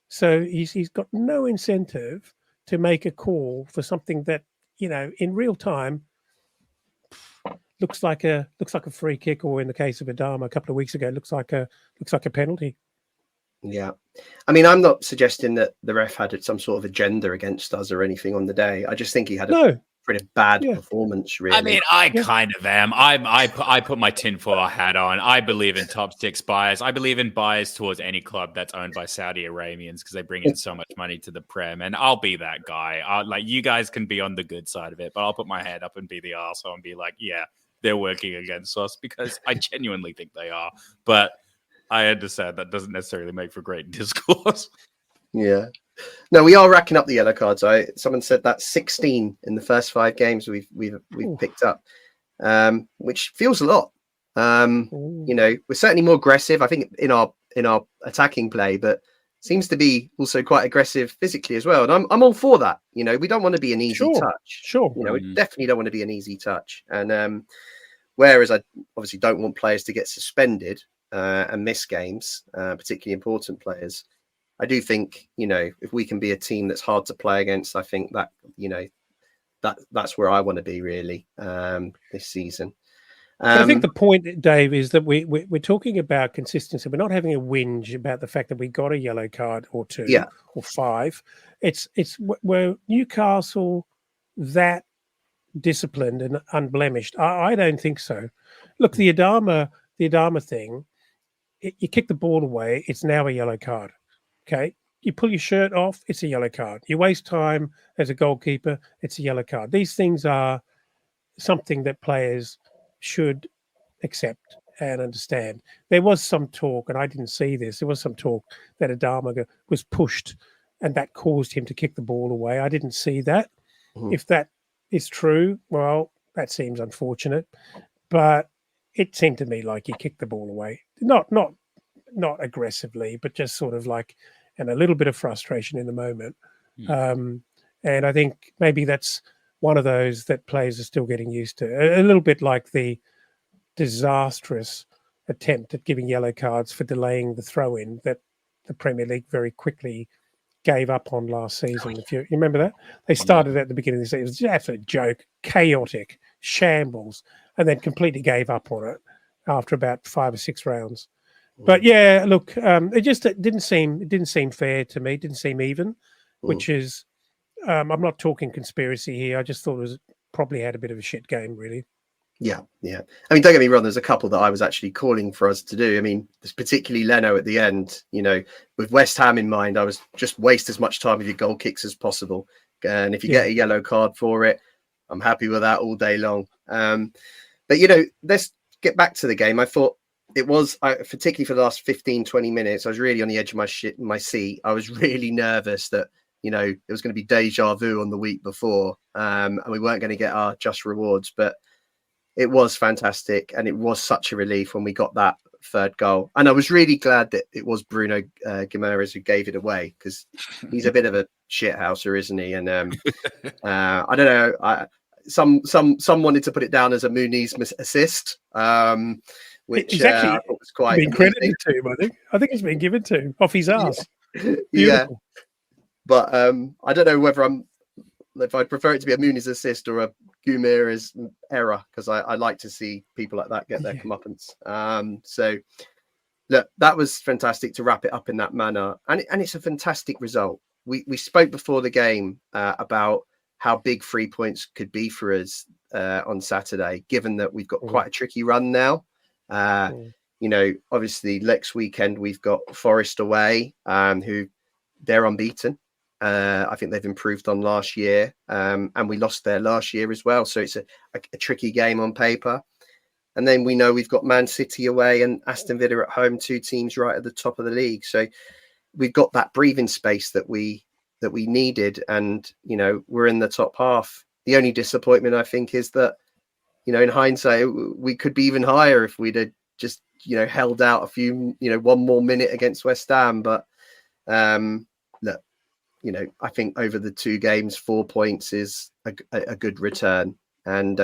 So he's got no incentive to make a call for something that, you know, in real time looks like a free kick, or in the case of Adama a couple of weeks ago, looks like a penalty. Yeah, I mean, I'm not suggesting that the ref had some sort of agenda against us or anything on the day. I just think he had a pretty bad performance, really. I mean, I kind of am. I put my tinfoil hat on. I believe in top six bias. I believe in bias towards any club that's owned by Saudi Arabians, because they bring in so much money to the Prem, and I'll be that guy. Like, you guys can be on the good side of it, but I'll put my head up and be the arsehole and be like, yeah, they're working against us, because I genuinely think they are. But I understand that doesn't necessarily make for great discourse. Yeah. No, we are racking up the yellow cards. Someone said that 16 in the first 5 games we've picked up, which feels a lot. You know, we're certainly more aggressive, I think, in our attacking play, but seems to be also quite aggressive physically as well. And I'm all for that. You know, we don't want to be an easy touch. Sure. You know, we definitely don't want to be an easy touch. And whereas I obviously don't want players to get suspended and miss games, particularly important players, I do think, you know, if we can be a team that's hard to play against, I think that, you know, that's where I want to be really this season. I think the point, Dave, is that we're talking about consistency. We're not having a whinge about the fact that we got a yellow card or 2 or 5. It's were Newcastle that disciplined and unblemished? I don't think so. Look, the Adama thing, you kick the ball away, it's now a yellow card. Okay, you pull your shirt off, it's a yellow card. You waste time as a goalkeeper, it's a yellow card. These things are something that players should accept and understand. There was some talk, and I didn't see this, there was some talk that Adama was pushed and that caused him to kick the ball away. I didn't see that. If that is true, well, that seems unfortunate. But it seemed to me like he kicked the ball away. Not aggressively, but just sort of like, and a little bit of frustration in the moment. And I think maybe that's one of those that players are still getting used to. A little bit like the disastrous attempt at giving yellow cards for delaying the throw-in that the Premier League very quickly gave up on last season. If you remember that, they started at the beginning of the season. It was just an absolute joke, chaotic, shambles, and then completely gave up on it after about 5 or 6 rounds. But yeah, look, it didn't seem fair to me. It didn't seem even, which is, I'm not talking conspiracy here. I just thought it was probably had a bit of a shit game, really. Yeah. I mean, don't get me wrong. There's a couple that I was actually calling for us to do. I mean, there's particularly Leno at the end. You know, with West Ham in mind, I was just waste as much time with your goal kicks as possible. And if you get a yellow card for it, I'm happy with that all day long. But, you know, let's get back to the game. I thought it was, particularly for the last 15, 20 minutes, I was really on the edge of my seat. I was really nervous that, you know, it was going to be deja vu on the week before, and we weren't going to get our just rewards. But it was fantastic, and it was such a relief when we got that 3rd goal. And I was really glad that it was Bruno Guimaraes who gave it away, because he's a bit of a shithouser, isn't he? And I don't know. Some wanted to put it down as a Muniz assist, which exactly. I thought was quite been credited to him. I think it's been given to him off his ass. Yeah, but I don't know if I'd prefer it to be a Muniz assist or a Guimaraes error, because I like to see people like that get their comeuppance. So look, that was fantastic to wrap it up in that manner, and it's a fantastic result. We spoke before the game about how big 3 points could be for us on Saturday, given that we've got quite a tricky run now. You know, obviously next weekend we've got Forest away, who they're unbeaten. I think they've improved on last year, and we lost there last year as well. So it's a tricky game on paper. And then we know we've got Man City away and Aston Villa at home, 2 teams right at the top of the league. So we've got that breathing space that we needed, and you know, we're in the top half The only disappointment, I think, is that, in hindsight, we could be even higher if we'd have just, held out a few, one more minute against West Ham. But look, I think over the 2 games, 4 points is a good return. And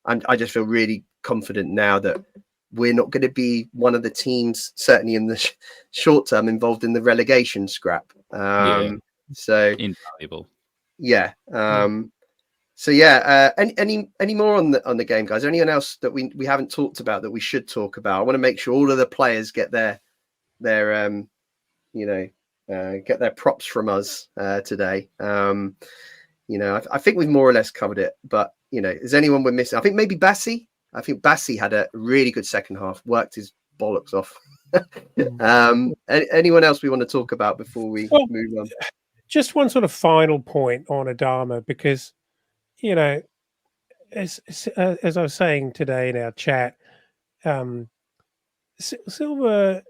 I just feel really confident now that we're not going to be one of the teams, certainly in the short term, involved in the relegation scrap. So invaluable. Yeah. So yeah. Any more on the game, guys? Anyone else that we haven't talked about that we should talk about? I want to make sure all of the players get their get their props from us today. I think we've more or less covered it. But is anyone we're missing? I think maybe Bassi. I think Bassi had a really good second half. Worked his bollocks off. Anyone else we want to talk about before we move on? Just one sort of final point on Adama, because, as I was saying today in our chat, Silva,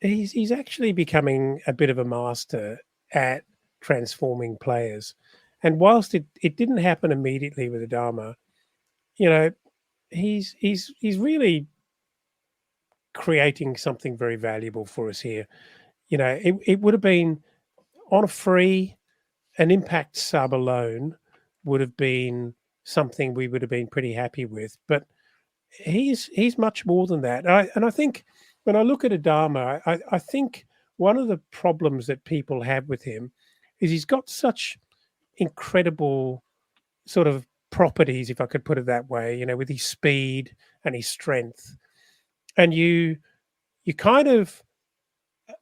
he's actually becoming a bit of a master at transforming players. And whilst it didn't happen immediately with Adama, he's really creating something very valuable for us here. It would have been on a free, an impact sub alone would have been something we would have been pretty happy with. But he's much more than that. And I think when I look at Adama, I think one of the problems that people have with him is he's got such incredible sort of properties, if I could put it that way, with his speed and his strength. And you kind of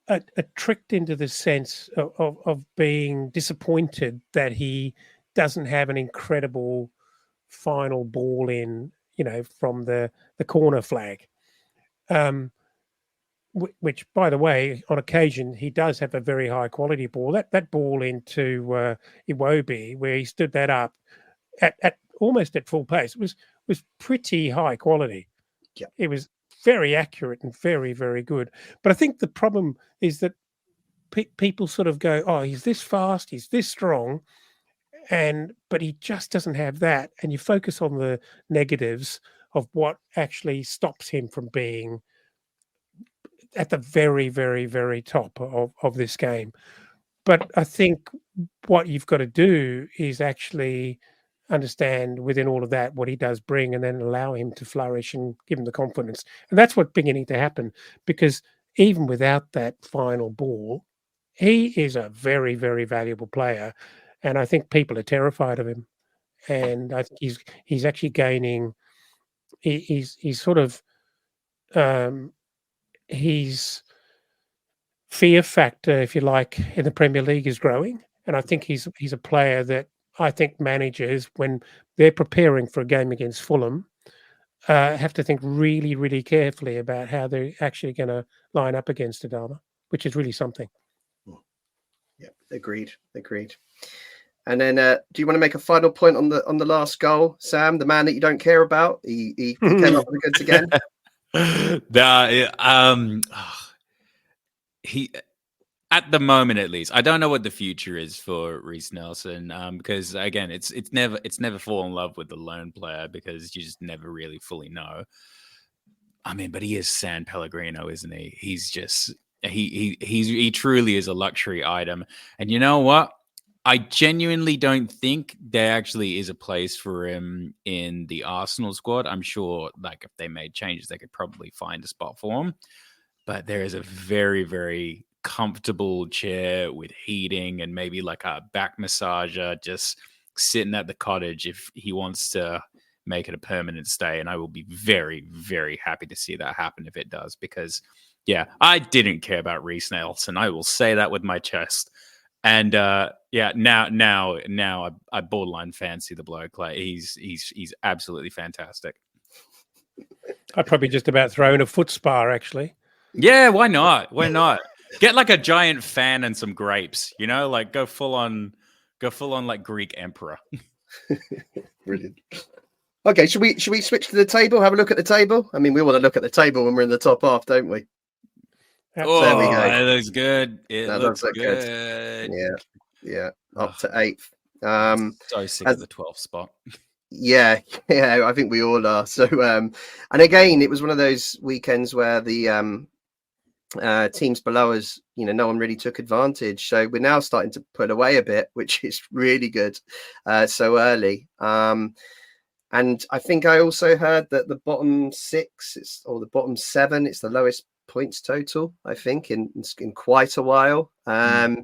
are tricked into the sense of being disappointed that he doesn't have an incredible final ball in, from the corner flag. Which, by the way, on occasion, he does have a very high quality ball. That ball into Iwobi, where he stood that up at almost at full pace, was pretty high quality. Yeah. It was very accurate and very, very good. But I think the problem is that people sort of go, oh, he's this fast, he's this strong, but he just doesn't have that. And you focus on the negatives of what actually stops him from being at the very, very, very top of this game. But I think what you've got to do is actually understand within all of that what he does bring, and then allow him to flourish and give him the confidence. And that's what's beginning to happen, because even without that final ball, he is a very, very valuable player. And I think people are terrified of him. And I think he's actually gaining, he's sort of, his fear factor, if you like, in the Premier League is growing. And I think he's a player that I think managers, when they're preparing for a game against Fulham, have to think really, really carefully about how they're actually going to line up against Adama, which is really something. Yeah, agreed. And then, do you want to make a final point on the last goal, Sam? The man that you don't care about, he came up with the goods again. He, at the moment at least, I don't know what the future is for Reece Nelson, because again, it's never fall in love with the lone player, because you just never really fully know. I mean, but he is San Pellegrino, isn't he? He's just he truly is a luxury item. And you know what? I genuinely don't think there actually is a place for him in the Arsenal squad. I'm sure, like, if they made changes, they could probably find a spot for him. But there is a very, very comfortable chair with heating and maybe like a back massager just sitting at the cottage if he wants to make it a permanent stay. And I will be very, very happy to see that happen if it does, because, yeah, I didn't care about Reece Nelson. I will say that with my chest. And now I borderline fancy the bloke. Like, he's absolutely fantastic. I'd probably just about throw in a foot spa, actually. Yeah, why not? Why not? Get like a giant fan and some grapes, like go full on like Greek emperor. Brilliant. Okay, should we switch to the table? Have a look at the table. I mean, we want to look at the table when we're in the top half, don't we? Oh, there we go. That looks good. It that looks look good. Yeah, up to 8th. So sick as- of the 12th spot. Yeah, I think we all are. So, and again, it was one of those weekends where the teams below us, no one really took advantage. So we're now starting to pull away a bit, which is really good so early. And I think I also heard that the bottom six, or the bottom seven, it's the lowest points total, I think, in quite a while. So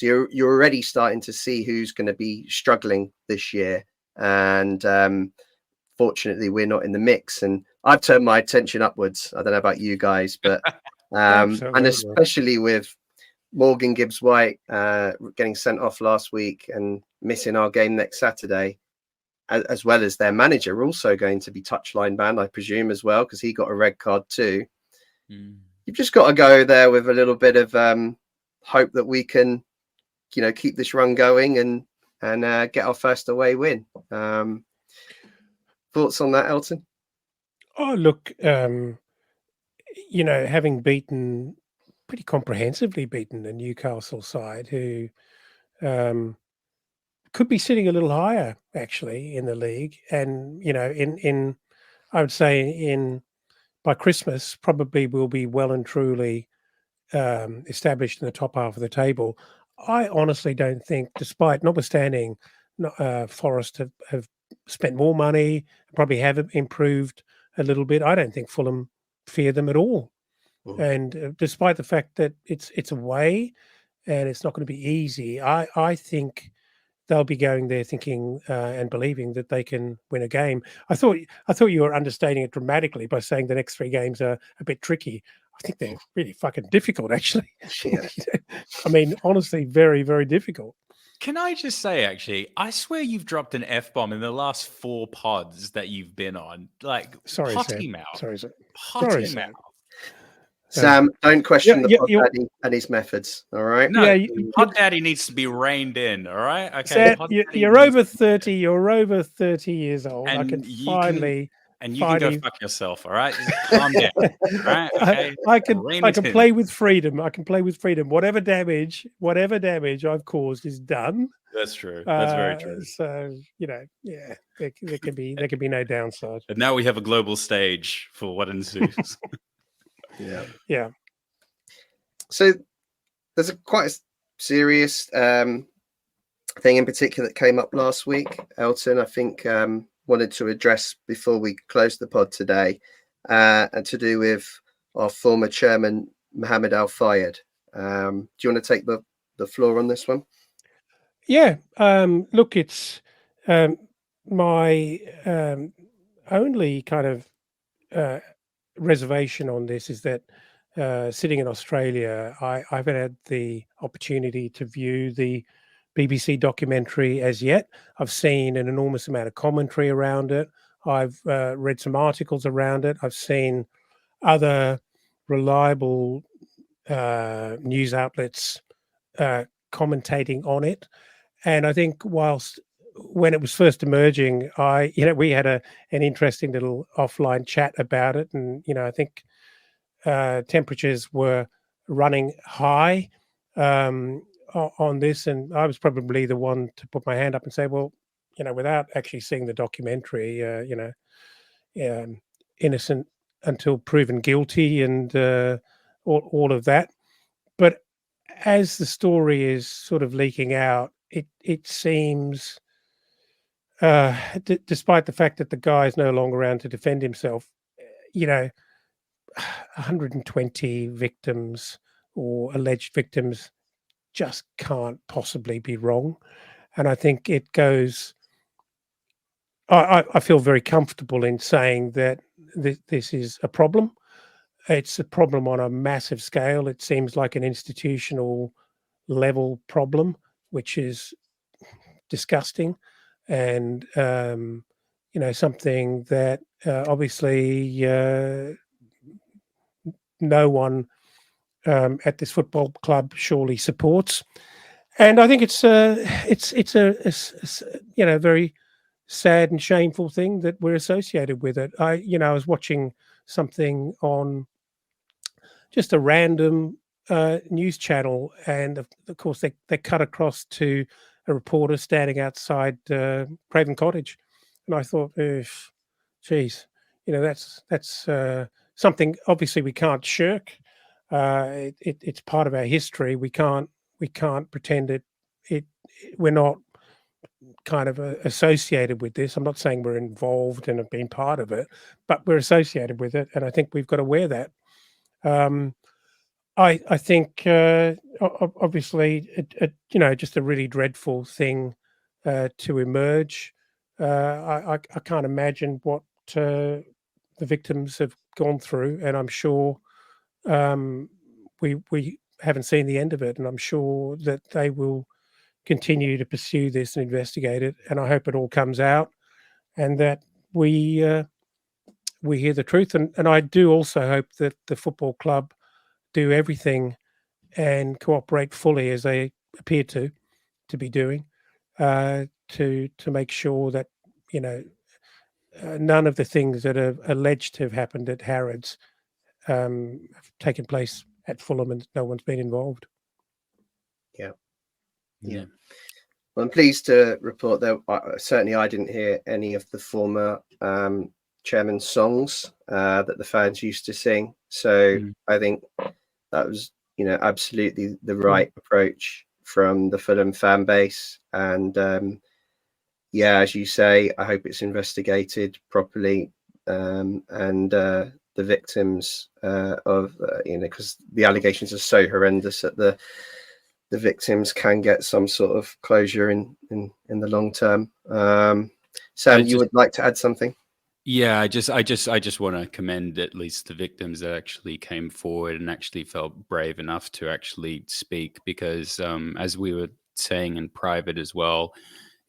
you're already starting to see who's going to be struggling this year. And fortunately, we're not in the mix. And I've turned my attention upwards. I don't know about you guys, but and especially with Morgan Gibbs-White getting sent off last week and missing our game next Saturday, as well as their manager also going to be touchline banned, I presume, as well, because he got a red card too. You've just got to go there with a little bit of hope that we can, keep this run going and get our first away win. Thoughts on that, Elton? Oh, look, having pretty comprehensively beaten the Newcastle side, who could be sitting a little higher actually in the league, and in I would say by Christmas probably will be well and truly established in the top half of the table. I honestly don't think, notwithstanding Forest have spent more money, probably have improved a little bit, I don't think Fulham fear them at all. And despite the fact that it's away and it's not going to be easy, I think they'll be going there thinking and believing that they can win a game. I thought you were understating it dramatically by saying the next 3 games are a bit tricky. I think they're really fucking difficult, actually. Yeah. I mean, honestly, very, very difficult. Can I just say, actually, I swear you've dropped an F-bomb in the last 4 pods that you've been on. Like, Sorry, potty Sam. mouth. Sorry, Sam. Potty Sorry, mouth. Sam, don't question the yeah, Pod Daddy and his methods. All right. No, Yeah, Pod Daddy needs to be reined in. All right. Okay. Sam, Pod Daddy you're needs over to be- 30. You're over 30 years old. I And can you finally. And you can go fuck yourself. All right. Just calm down. All right. Okay. I can Rein it in. play with freedom. I can play with freedom. Whatever damage I've caused is done. That's true. That's very true. So yeah, there can be no downside. And now we have a global stage for what ensues. Yeah. So there's quite a serious thing in particular that came up last week, Elton. I think wanted to address before we close the pod today, and to do with our former chairman Mohammed Al Fayed. Do you want to take the floor on this one? Yeah. Look, it's my only kind of reservation on this is that sitting in Australia, I've had the opportunity to view the BBC documentary as yet. I've seen an enormous amount of commentary around it. I've read some articles around it. I've seen other reliable news outlets commentating on it. And I think when it was first emerging, we had an interesting little offline chat about it. And, I think temperatures were running high on this. And I was probably the one to put my hand up and say, well, without actually seeing the documentary, innocent until proven guilty and all of that. But as the story is sort of leaking out, it seems, despite the fact that the guy is no longer around to defend himself, 120 victims or alleged victims just can't possibly be wrong. And I think it goes. I feel very comfortable in saying that this is a problem. It's a problem on a massive scale. It seems like an institutional level problem, which is disgusting, and something that obviously no one at this football club surely supports. And I think it's a very sad and shameful thing that we're associated with it. I was watching something on just a random news channel, and of course they cut across to a reporter standing outside Craven Cottage, and I thought, geez, that's something obviously we can't shirk. It's part of our history. We can't pretend we're not kind of associated with this. I'm not saying we're involved and have been part of it, but we're associated with it, and I think we've got to wear that. I think obviously just a really dreadful thing to emerge. I can't imagine what the victims have gone through, and I'm sure we haven't seen the end of it, and I'm sure that they will continue to pursue this and investigate it. And I hope it all comes out, and that we hear the truth. And I do also hope that the football club do everything and cooperate fully, as they appear to be doing, to make sure that none of the things that are alleged to have happened at Harrods have taken place at Fulham, and no one's been involved. Yeah. Well, I'm pleased to report that certainly I didn't hear any of the former chairman's songs that the fans used to sing. So I think that was, absolutely the right approach from the Fulham fan base. And as you say, I hope it's investigated properly, and the victims of because the allegations are so horrendous that the victims can get some sort of closure in the long term. Sam, you would like to add something? Yeah, I just want to commend at least the victims that actually came forward and actually felt brave enough to actually speak, because as we were saying in private as well,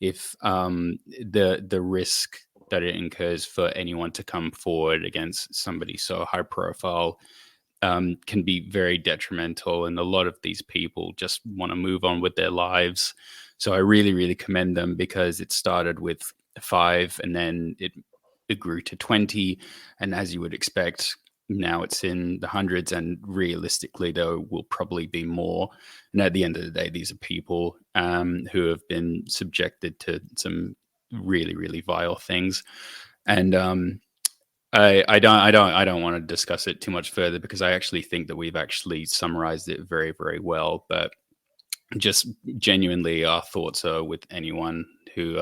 if the risk that it incurs for anyone to come forward against somebody so high profile can be very detrimental, and a lot of these people just want to move on with their lives. So I really, really commend them, because it started with 5 and then it grew to 20, and as you would expect, now it's in the hundreds, and realistically there will probably be more. And at the end of the day, these are people who have been subjected to some really, really vile things, and I don't want to discuss it too much further, because I actually think that we've actually summarized it very, very well. But just genuinely, our thoughts are with anyone who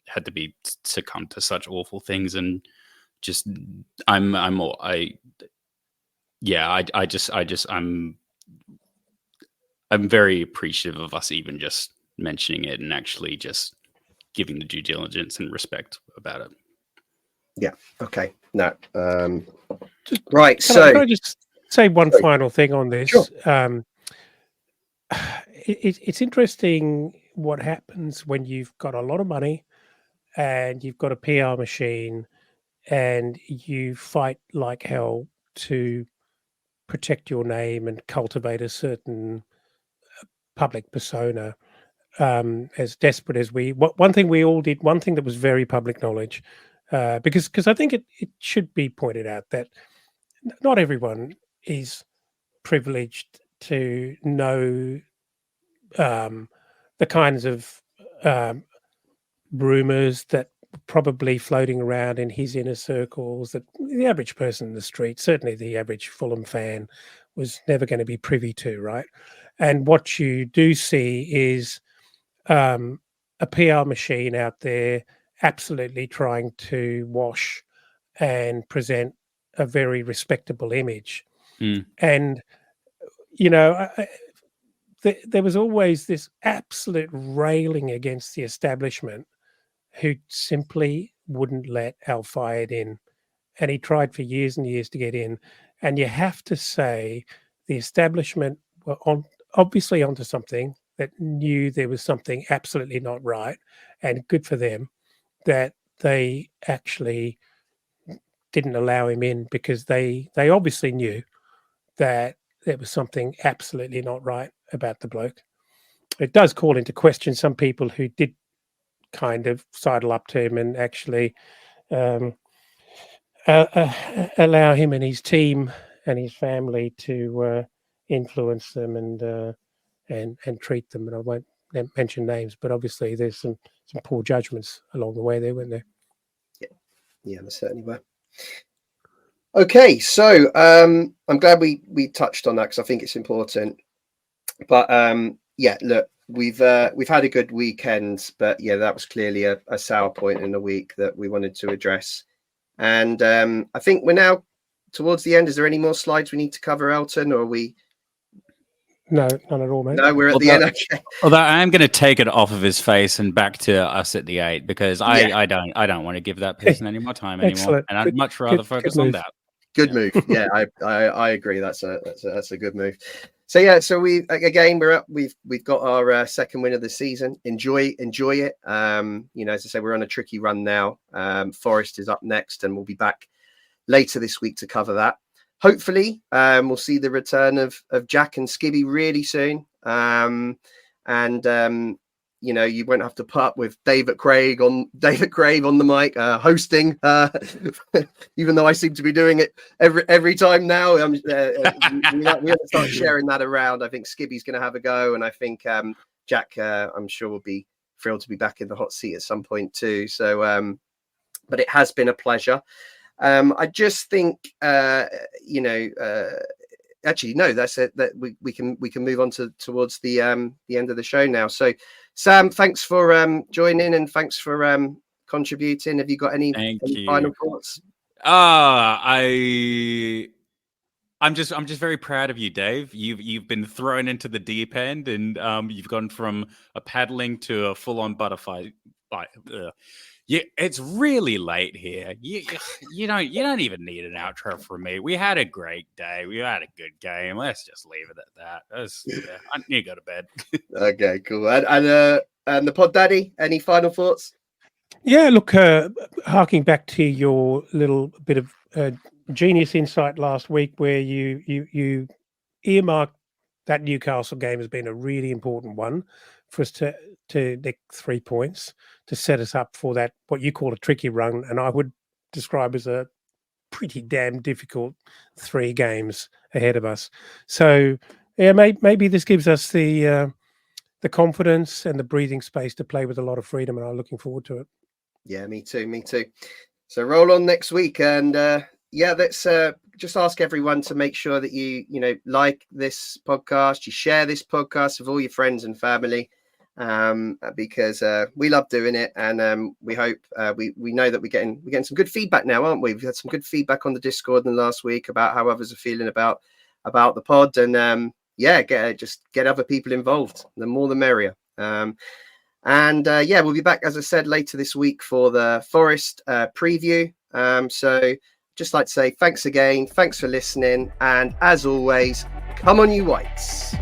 had to be succumb to such awful things. And just I'm very appreciative of us even just mentioning it and actually just giving the due diligence and respect about it. Yeah. Okay. No. Right. Can I just say one final thing on this? Sure. It's interesting what happens when you've got a lot of money and you've got a PR machine and you fight like hell to protect your name and cultivate a certain public persona. As desperate as one thing we all did, one thing that was very public knowledge, because I think it should be pointed out that not everyone is privileged to know the kinds of rumors that probably floating around in his inner circles that the average person in the street, certainly the average Fulham fan, was never going to be privy to, right? And what you do see is a PR machine out there absolutely trying to wash and present a very respectable image. And, there was always this absolute railing against the establishment who simply wouldn't let Al Fayed in. And he tried for years and years to get in. And you have to say the establishment were obviously onto something, that knew there was something absolutely not right, and good for them that they actually didn't allow him in, because they obviously knew that there was something absolutely not right about the bloke. It does call into question some people who did kind of sidle up to him and actually allow him and his team and his family to influence them and treat them. And I won't mention names, but obviously there's some poor judgments along the way there, weren't there? Yeah, there certainly were. Okay, so I'm glad we touched on that because I think it's important. But yeah, look, we've had a good weekend, but yeah, that was clearly a sour point in the week that we wanted to address. And I think we're now towards the end. Is there any more slides we need to cover, Elton, or are we? No, none at all, mate. No, we're at the end. Okay. Although I am going to take it off of his face and back to us at the 8 because I don't want to give that person any more time anymore, Excellent. and I'd much rather focus on that. Good move. Yeah, I agree. That's a good move. So yeah, so we're up. We've got our second win of the season. Enjoy it. You know, as I say, we're on a tricky run now. Forest is up next, and we'll be back later this week to cover that. Hopefully, we'll see the return of Jack and Skibby really soon. You know, you won't have to put up with David Craig on the mic hosting, even though I seem to be doing it every time now. We have to start sharing that around. I think Skibby's going to have a go, and I think Jack, I'm sure, will be thrilled to be back in the hot seat at some point too. So, but it has been a pleasure. I just think, you know, actually, no, that's it. That we can move on towards the end of the show now. So, Sam, thanks for joining and thanks for contributing. Have you got any final thoughts? I'm just very proud of you, Dave. You've been thrown into the deep end, and you've gone from a paddling to a full-on butterfly. Yeah, it's really late here. You don't even need an outro from me. We had a great day. We had a good game. Let's just leave it at that. I need to go to bed. Okay, cool. And the Pod Daddy, any final thoughts? Yeah, look, harking back to your little bit of genius insight last week, where you earmarked that Newcastle game as being a really important one for us to nick 3 points to set us up for that, what you call a tricky run, and I would describe as a pretty damn difficult 3 games ahead of us. So yeah, maybe this gives us the confidence and the breathing space to play with a lot of freedom, and I'm looking forward to it. Yeah, me too. So roll on next week, and yeah, let's just ask everyone to make sure that you like this podcast, you share this podcast with all your friends and family, because we love doing it, and we hope we know that we're getting some good feedback now, aren't we? We've had some good feedback on the Discord in the last week about how others are feeling about the pod, and yeah, get other people involved. The more the merrier. Yeah, we'll be back, as I said, later this week for the Forest preview. So just like to say thanks again, thanks for listening, and as always, come on you Whites.